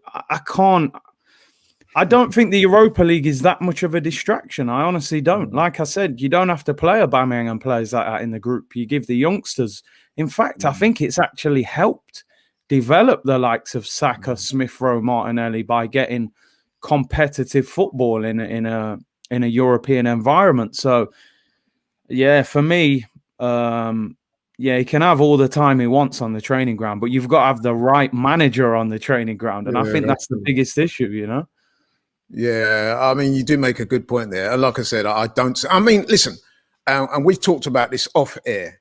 I don't think the Europa League is that much of a distraction. I honestly don't. Like I said, you don't have to play Aubameyang and players like that in the group. You give the youngsters. In fact, I think it's actually helped develop the likes of Saka, Smith Rowe, Martinelli by getting competitive football in a European environment. So, yeah, for me, yeah, he can have all the time he wants on the training ground, but you've got to have the right manager on the training ground. And I think that's the biggest issue, you know? Yeah, I mean, you do make a good point there. Like I said, I mean, listen, and we've talked about this off air.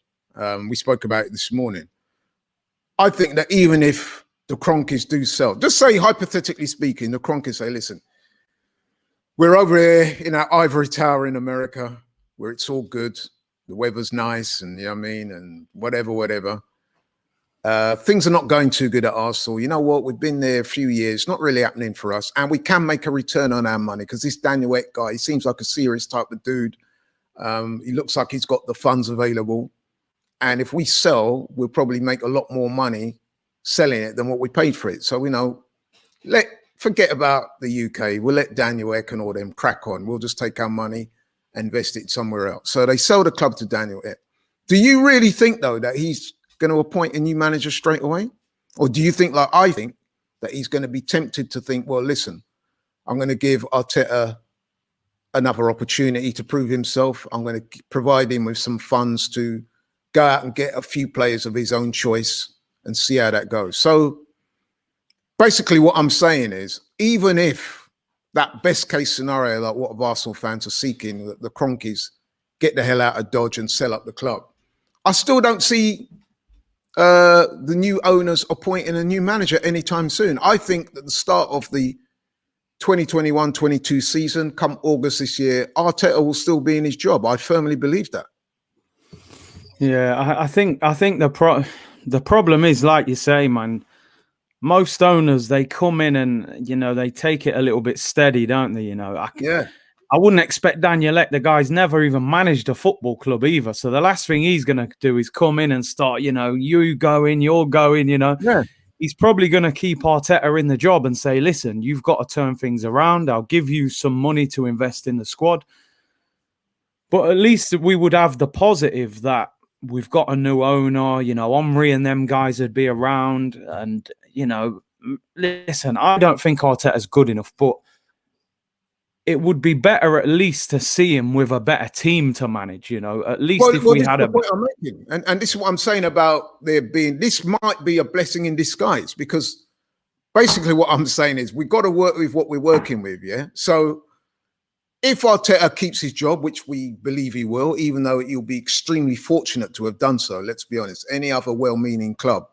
We spoke about it this morning. I think that even if the Kroenkes do sell, just say, hypothetically speaking, the Kroenkes say, listen, we're over here in our ivory tower in America where it's all good. The weather's nice and, you know what I mean, and whatever. Things are not going too good at Arsenal. You know what? We've been there a few years. Not really happening for us. And we can make a return on our money because this Daniel Ek guy, he seems like a serious type of dude. He looks like he's got the funds available. And if we sell, we'll probably make a lot more money selling it than what we paid for it. So, you know, forget about the UK. We'll let Daniel Ek and all them crack on. We'll just take our money and invest it somewhere else. So they sell the club to Daniel Ek. Do you really think, though, that he's going to appoint a new manager straight away? Or do you think, like I think, that he's going to be tempted to think, well, listen, I'm going to give Arteta another opportunity to prove himself. I'm going to provide him with some funds to go out and get a few players of his own choice and see how that goes. So basically what I'm saying is, even if that best case scenario, like what Arsenal fans are seeking, that the Kroenkes get the hell out of Dodge and sell up the club, I still don't see the new owners appointing a new manager anytime soon. I think that the start of the 2021-22 season, come August this year, Arteta will still be in his job. I firmly believe that. Yeah, I think the problem is, like you say, man, most owners, they come in and, you know, they take it a little bit steady, don't they? You know, I wouldn't expect Daniel Ek, the guy's never even managed a football club either. So the last thing he's going to do is come in and start, you know, you're going, you know. Yeah. He's probably going to keep Arteta in the job and say, listen, you've got to turn things around. I'll give you some money to invest in the squad. But at least we would have the positive that we've got a new owner, you know, Omri and them guys would be around. And, you know, listen, I don't think Arteta's good enough, but it would be better at least to see him with a better team to manage, you know, at least if we had a... Point I'm making. And this is what I'm saying about there being... This might be a blessing in disguise, because basically what I'm saying is we've got to work with what we're working with, yeah? So if Arteta keeps his job, which we believe he will, even though he'll be extremely fortunate to have done so, let's be honest, any other well-meaning club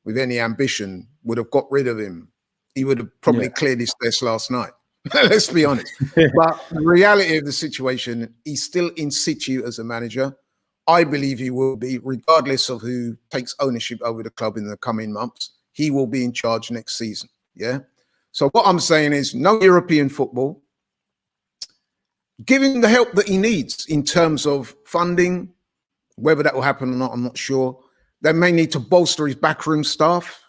with any ambition would have got rid of him. He would have probably cleared his desk last night. Let's be honest. But the reality of the situation, he's still in situ as a manager. I believe he will be, regardless of who takes ownership over the club in the coming months. He will be in charge next season. Yeah. So what I'm saying is no European football. Give him the help that he needs in terms of funding. Whether that will happen or not, I'm not sure. They may need to bolster his backroom staff.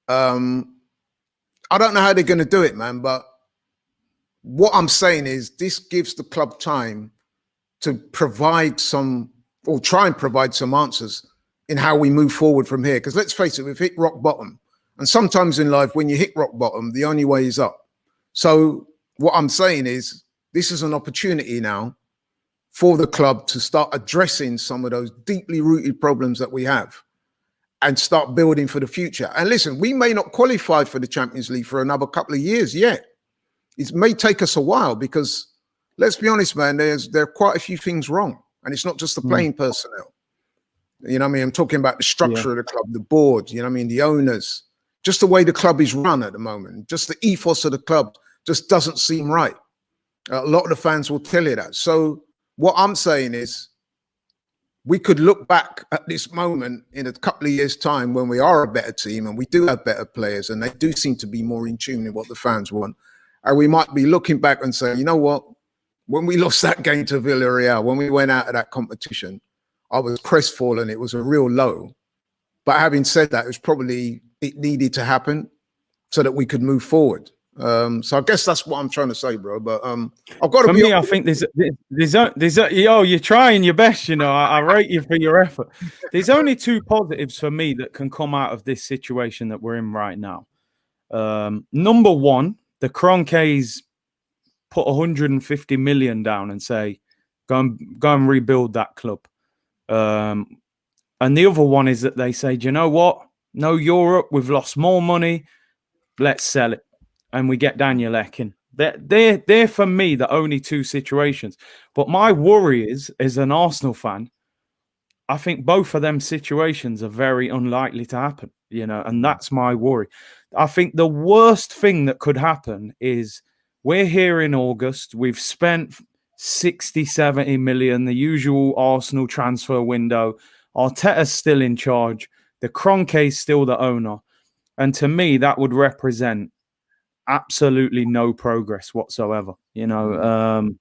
I don't know how they're going to do it, man, but what I'm saying is this gives the club time to provide some, or try and provide some answers in how we move forward from here. Because let's face it, we've hit rock bottom. And sometimes in life, when you hit rock bottom, the only way is up. So what I'm saying is this is an opportunity now for the club to start addressing some of those deeply rooted problems that we have and start building for the future. And listen, we may not qualify for the Champions League for another couple of years yet. It may take us a while because, let's be honest, man, there are quite a few things wrong. And it's not just the playing personnel. You know what I mean? I'm talking about the structure of the club, the board, you know what I mean? The owners, just the way the club is run at the moment, just the ethos of the club just doesn't seem right. A lot of the fans will tell you that. So what I'm saying is we could look back at this moment in a couple of years' time when we are a better team and we do have better players and they do seem to be more in tune with what the fans want. And we might be looking back and saying, you know what? When we lost that game to Villarreal, when we went out of that competition, I was crestfallen. It was a real low. But having said that, it needed to happen so that we could move forward. So I guess that's what I'm trying to say, bro. But I've got to be. I think you're trying your best. You know, I rate you for your effort. There's only two positives for me that can come out of this situation that we're in right now. Number one, the Kroenkes put 150 million down and say, go and rebuild that club. And the other one is that they say, do you know what? No Europe, we've lost more money. Let's sell it. And we get Daniel Ek in. They're for me the only two situations. But my worry is, as an Arsenal fan, I think both of them situations are very unlikely to happen, and that's my worry. I think the worst thing that could happen is we're here in August. We've spent 60, 70 million, the usual Arsenal transfer window. Arteta's still in charge. The Kroenke's still the owner. And to me, that would represent absolutely no progress whatsoever, and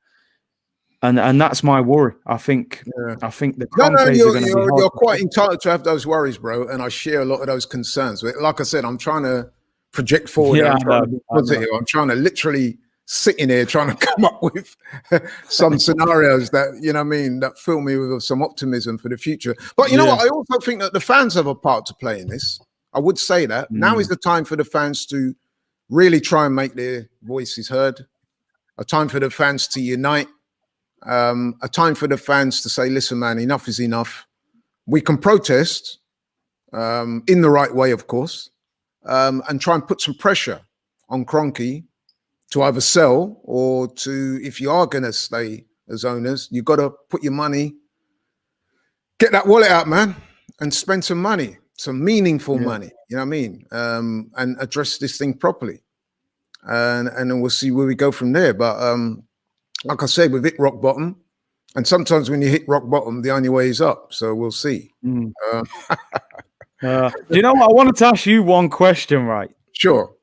that's my worry. I think the Kroenkes are going to be hard. You're quite entitled to have those worries, bro, and I share a lot of those concerns. Like I said, I'm trying to project forward. Yeah, I'm trying to be positive. I'm trying to literally sit in here trying to come up with some scenarios that, that fill me with some optimism for the future. But you know what? I also think that the fans have a part to play in this. I would say that. Now is the time for the fans to really try and make their voices heard. A time for the fans to unite. A time for the fans to say, listen, man, enough is enough. We can protest in the right way, of course, and try and put some pressure on Kroenke to either sell or to, if you are going to stay as owners, you've got to put your money, get that wallet out, man, and spend some money, some meaningful money, you know what I mean? And address this thing properly. And then we'll see where we go from there. But like I said, we've hit rock bottom. And sometimes when you hit rock bottom, the only way is up. So we'll see. Do you know what? I wanted to ask you one question, right? Sure.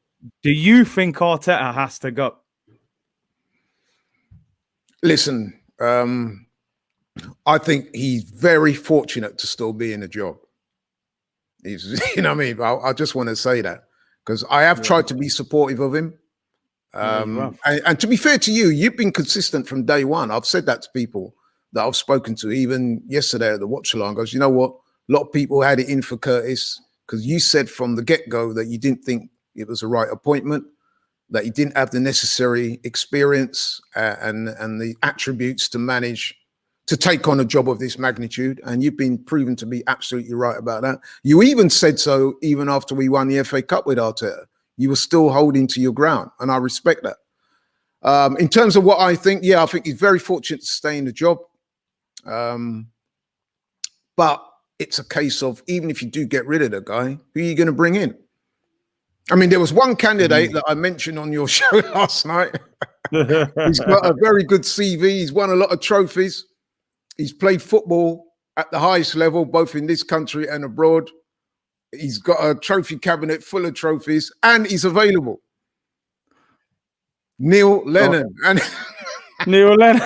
Do you think Arteta has to go? Listen, I think he's very fortunate to still be in the job. He's, you know what I mean? I just want to say that because I have tried to be supportive of him. And to be fair to you, you've been consistent from day one. I've said that to people that I've spoken to, even yesterday at the watch along. Goes, you know what? A lot of people had it in for Curtis because you said from the get-go that you didn't think it was the right appointment, that he didn't have the necessary experience and the attributes to manage, to take on a job of this magnitude. And you've been proven to be absolutely right about that. You even said so even after we won the FA Cup with Arteta. You were still holding to your ground, and I respect that. In terms of what I think, I think he's very fortunate to stay in the job. But it's a case of, even if you do get rid of the guy, who are you going to bring in? I mean, there was one candidate that I mentioned on your show last night. He's got a very good CV. He's won a lot of trophies. He's played football at the highest level, both in this country and abroad. He's got a trophy cabinet full of trophies, and he's available. Neil Lennon. Neil Lennon.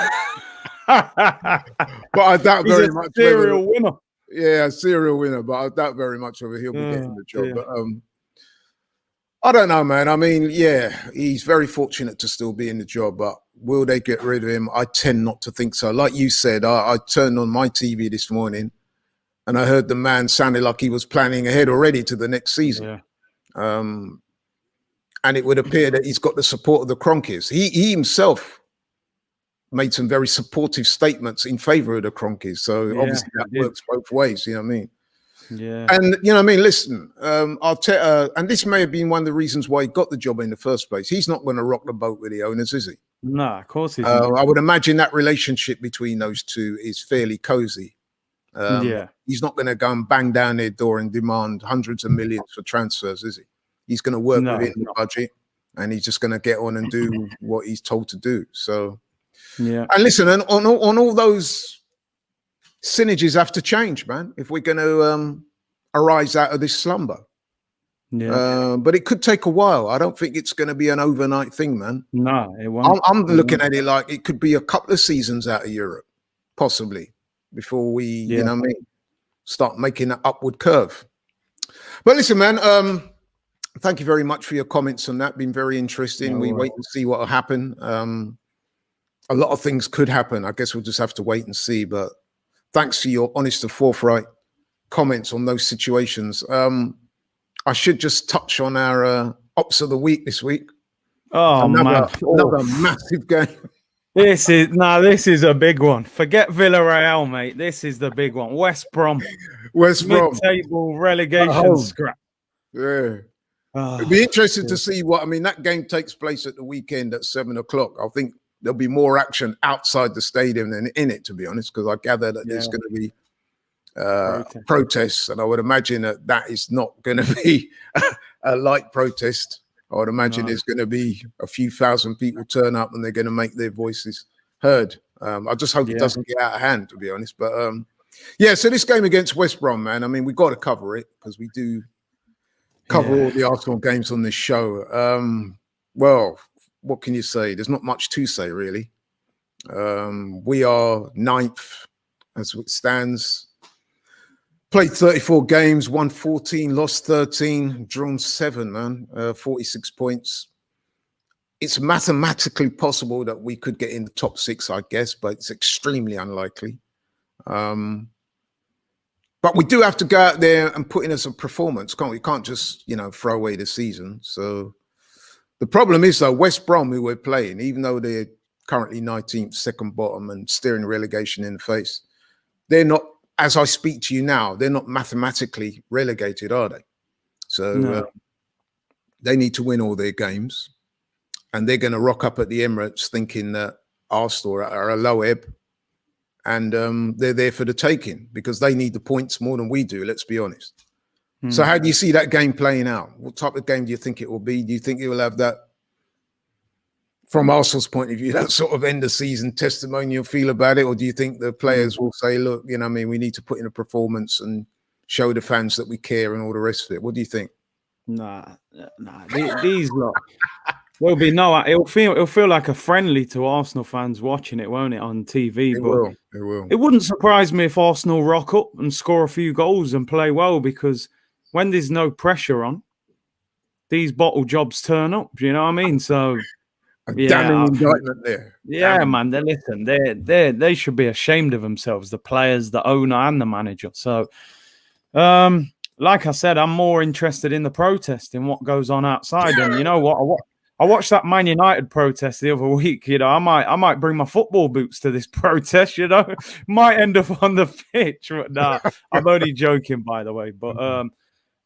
But I doubt he's very much. Serial winner. Yeah, a serial winner, but I doubt very much whether he'll be getting the job. But I don't know, man. I mean, he's very fortunate to still be in the job, but will they get rid of him? I tend not to think so. Like you said, I turned on my TV this morning and I heard the man sounded like he was planning ahead already to the next season. And it would appear that he's got the support of the Kroenkes. He himself made some very supportive statements in favor of the Kroenkes. So obviously that works both ways, you know what I mean? Yeah. And, you know what I mean? Listen, Arteta, and this may have been one of the reasons why he got the job in the first place. He's not going to rock the boat with the owners, is he? No, of course he's not. I would imagine that relationship between those two is fairly cozy. He's not going to go and bang down their door and demand hundreds of millions for transfers, is he? He's going to work within the budget, and he's just going to get on and do what he's told to do. So, and listen, and on all those synergies have to change, man, if we're going to arise out of this slumber. But it could take a while. I don't think it's going to be an overnight thing, man. No, it won't. I'm looking at it like it could be a couple of seasons out of Europe, possibly, before we, you know what I mean, start making an upward curve. But listen, man, thank you very much for your comments on that. Been very interesting. We wait and see what will happen. A lot of things could happen. I guess we'll just have to wait and see. But thanks for your honest and forthright comments on those situations. I should just touch on our ops of the week this week. Oh, another massive game. This is a big one. Forget Villarreal, mate. This is the big one. West Brom. West Brom. Mid-table relegation home. scrap. Yeah. Oh, It'd be interesting to see that game takes place at the weekend at 7:00. I think there'll be more action outside the stadium than in it, to be honest, because I gather that there's going to be protests, and I would imagine that is not going to be a light protest. I would imagine there's going to be a few thousand people turn up and they're going to make their voices heard. I just hope it doesn't get out of hand, to be honest. But so this game against West Brom, man, I mean, we've got to cover it because we do cover all the Arsenal games on this show. Well, what can you say? There's not much to say, really. We are 9th as it stands. Played 34 games, won 14, lost 13, drawn 7, man. 46 points. It's mathematically possible that we could get in the top 6, I guess, but it's extremely unlikely. But we do have to go out there and put in as a performance, can't we? We can't just, throw away the season. So the problem is, though, West Brom, who we're playing, even though they're currently 19th, second bottom and staring relegation in the face, they're not, as I speak to you now, they're not mathematically relegated, are they? So they need to win all their games. And they're going to rock up at the Emirates thinking that Arsenal are a low ebb. And they're there for the taking because they need the points more than we do, let's be honest. So how do you see that game playing out? What type of game do you think it will be? Do you think it will have that, from Arsenal's point of view, that sort of end of season testimonial feel about it? Or do you think the players will say, look, we need to put in a performance and show the fans that we care and all the rest of it? What do you think? Nah. These lot. There'll be it'll feel like a friendly to Arsenal fans watching it, won't it, on TV? It will. It wouldn't surprise me if Arsenal rock up and score a few goals and play well, because when there's no pressure on, these bottle jobs turn up. Do you know what I mean? So damning indictment there. Yeah, man. They should be ashamed of themselves, the players, the owner, and the manager. So, like I said, I'm more interested in the protest, in what goes on outside. And you know what? I watched that Man United protest the other week. I might bring my football boots to this protest. Might end up on the pitch. But nah, I'm only joking, by the way. But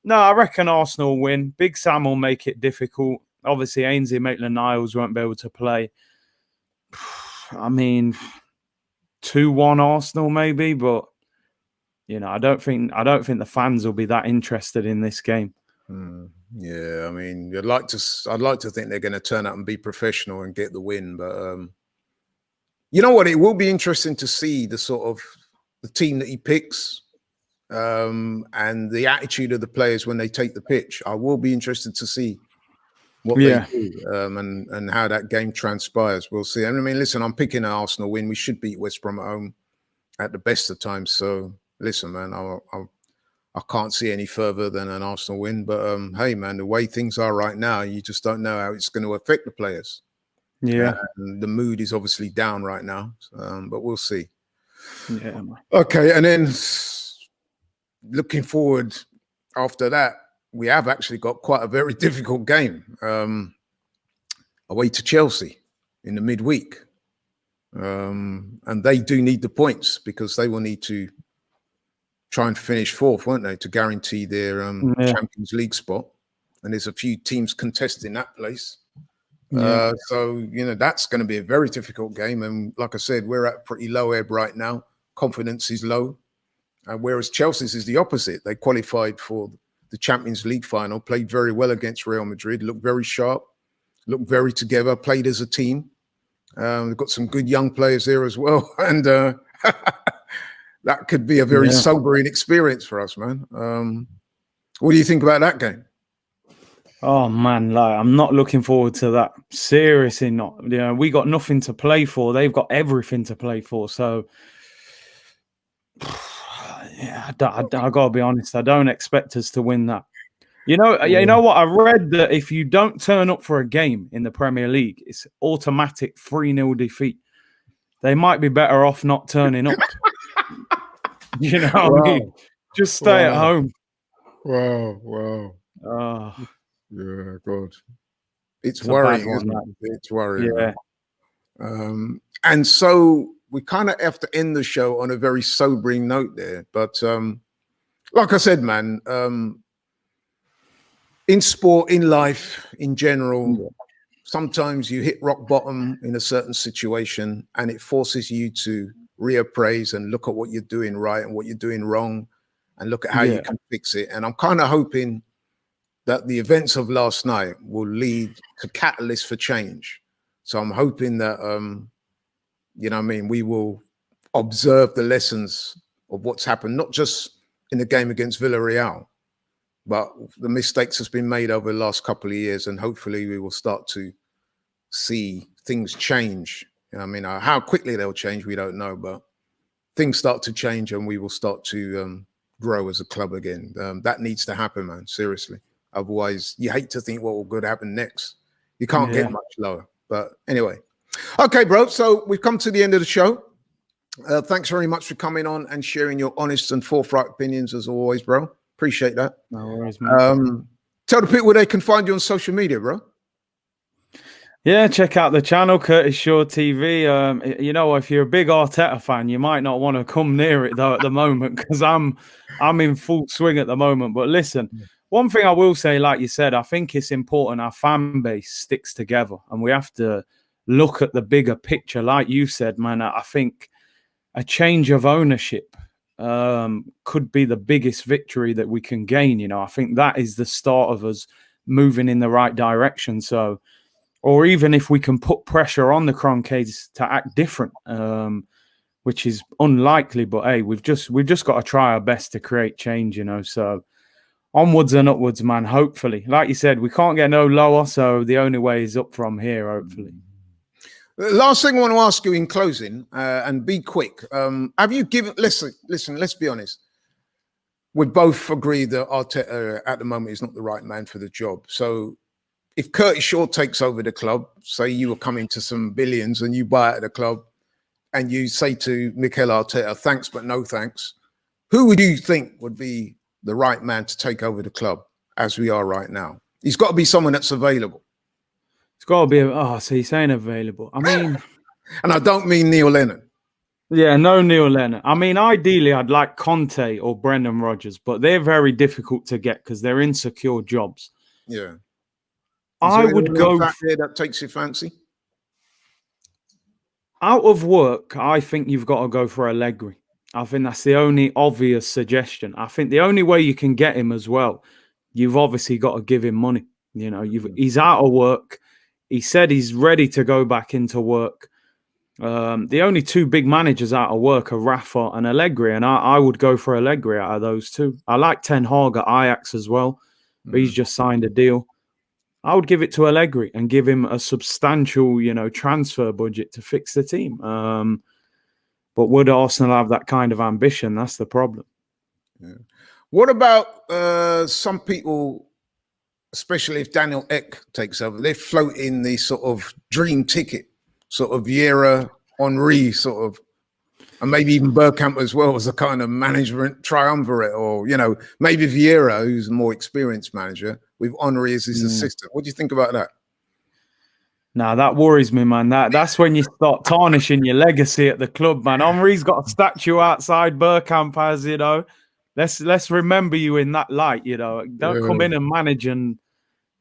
no, I reckon Arsenal win. Big Sam will make it difficult. Obviously, Ainsley Maitland-Niles won't be able to play. I mean, 2-1 Arsenal maybe, but I don't think the fans will be that interested in this game. Yeah, I mean, I'd like to think they're going to turn up and be professional and get the win, but you know what? It will be interesting to see the sort of the team that he picks and the attitude of the players when they take the pitch. I will be interested to see what they do and how that game transpires. We'll see. I mean, listen, I'm picking an Arsenal win. We should beat West Brom at home at the best of times. So listen, man, I can't see any further than an Arsenal win. But hey, man, the way things are right now, you just don't know how it's going to affect the players. Yeah, the mood is obviously down right now, but we'll see. Yeah. Okay, and then looking forward after that, we have actually got quite a very difficult game away to Chelsea in the midweek. And they do need the points because they will need to try and finish fourth, won't they, to guarantee their Champions League spot. And there's a few teams contesting that place. So, that's going to be a very difficult game. And like I said, we're at pretty low ebb right now. Confidence is low. Whereas Chelsea's is the opposite. They qualified for the Champions League final, played very well against Real Madrid, looked very sharp, looked very together, played as a team. They've got some good young players there as well. And that could be a very sobering experience for us, man. What do you think about that game? Oh, man, I'm not looking forward to that. Seriously not. We got nothing to play for. They've got everything to play for. So, I got to be honest. I don't expect us to win that. You know what? I read that if you don't turn up for a game in the Premier League, it's automatic 3-0 defeat. They might be better off not turning up. You know what I mean? Just stay at home. Wow. Yeah, God. It's worrying, isn't it? It's worrying. Yeah. And so we kind of have to end the show on a very sobering note there. But like I said, man, in sport, in life, in general, sometimes you hit rock bottom in a certain situation and it forces you to reappraise and look at what you're doing right and what you're doing wrong and look at how you can fix it. And I'm kind of hoping that the events of last night will lead to catalysts for change. So I'm hoping that, you know what I mean, we will observe the lessons of what's happened, not just in the game against Villarreal, but the mistakes that's been made over the last couple of years. And hopefully we will start to see things change. You know what I mean, how quickly they'll change, we don't know, but things start to change and we will start to grow as a club again. That needs to happen, man, seriously. Otherwise, you hate to think what will happen next. You can't get much lower. But anyway. Okay, bro. So we've come to the end of the show. Thanks very much for coming on and sharing your honest and forthright opinions as always, bro. Appreciate that. No worries, man. Tell the people where they can find you on social media, bro. Yeah, check out the channel, Curtis Shaw TV. You know, if you're a big Arteta fan, you might not want to come near it though at the moment because I'm in full swing at the moment. But listen, one thing I will say, like you said, I think it's important our fan base sticks together and we have to look at the bigger picture. Like you said, man, I think a change of ownership could be the biggest victory that we can gain. You know, I think that is the start of us moving in the right direction. So, or even if we can put pressure on the Kroenkes to act different, which is unlikely, but hey, we've just got to try our best to create change, you know. So onwards and upwards, man, hopefully. Like you said, we can't get no lower, so the only way is up from here, hopefully. Last thing I want to ask you in closing, and be quick. Have you given, listen, let's be honest. We both agree that Arteta at the moment is not the right man for the job. So if Curtis Shaw takes over the club, say you were coming to some billions and you buy out the club and you say to Mikel Arteta, thanks, but no thanks, who would you think would be the right man to take over the club as we are right now? He's got to be someone that's available. It's got to be, so he's saying available. I mean... and I don't mean Neil Lennon. Yeah, no Neil Lennon. I mean, ideally, I'd like Conte or Brendan Rodgers, but they're very difficult to get because they're insecure jobs. Yeah. I would go there that takes your fancy. Out of work, I think you've got to go for Allegri. I think that's the only obvious suggestion. I think the only way you can get him as well, you've obviously got to give him money. You know, he's out of work. He said he's ready to go back into work. The only two big managers out of work are Rafa and Allegri, and I would go for Allegri out of those two. I like Ten Hag at Ajax as well, but he's just signed a deal. I would give it to Allegri and give him a substantial, you know, transfer budget to fix the team. But would Arsenal have that kind of ambition? That's the problem. Yeah. What about some people, especially if Daniel Ek takes over, they float in the sort of dream ticket, sort of Vieira, Henry, sort of, and maybe even Bergkamp as well as a kind of management triumvirate, or, you know, maybe Vieira, who's a more experienced manager, with Henry as his assistant. What do you think about that? Nah, that worries me, man. That's when you start tarnishing your legacy at the club, man. Henry's got a statue outside. Bergkamp has, you know. Let's remember you in that light, you know. Don't come in and manage and,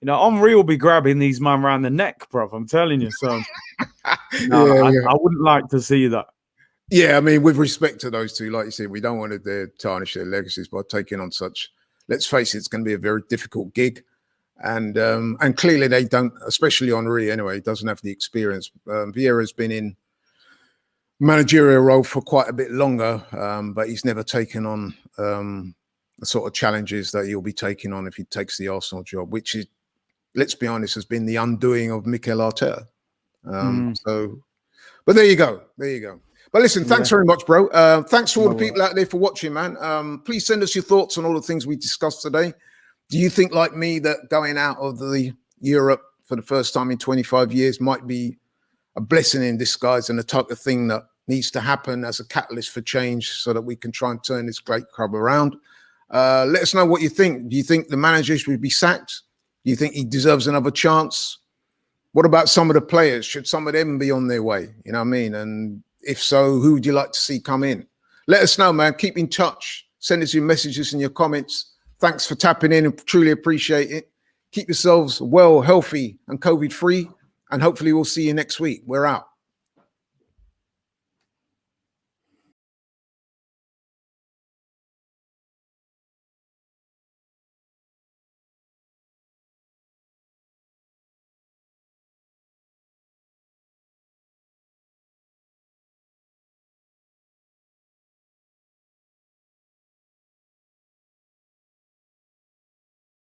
you know, Henry will be grabbing these men around the neck, bro. I'm telling you. So, I wouldn't like to see that. Yeah, I mean, with respect to those two, like you said, we don't want to tarnish their legacies by taking on such. Let's face it, it's going to be a very difficult gig, and clearly they don't, especially Henry. Anyway, doesn't have the experience. Vieira's been in managerial role for quite a bit longer, but he's never taken on the sort of challenges that he'll be taking on if he takes the Arsenal job, which is, let's be honest, has been the undoing of Mikel Arteta. So, but there you go. There you go. But listen, thanks very much, bro. Thanks to all the people out there for watching, man. Please send us your thoughts on all the things we discussed today. Do you think, like me, that going out of the Europe for the first time in 25 years might be a blessing in disguise and the type of thing that needs to happen as a catalyst for change so that we can try and turn this great club around? Let us know what you think. Do you think the manager should be sacked? Do you think he deserves another chance? What about some of the players? Should some of them be on their way? You know what I mean? And if so, who would you like to see come in? Let us know, man. Keep in touch. Send us your messages and your comments. Thanks for tapping in and truly appreciate it. Keep yourselves well, healthy, and COVID-free. And hopefully we'll see you next week. We're out.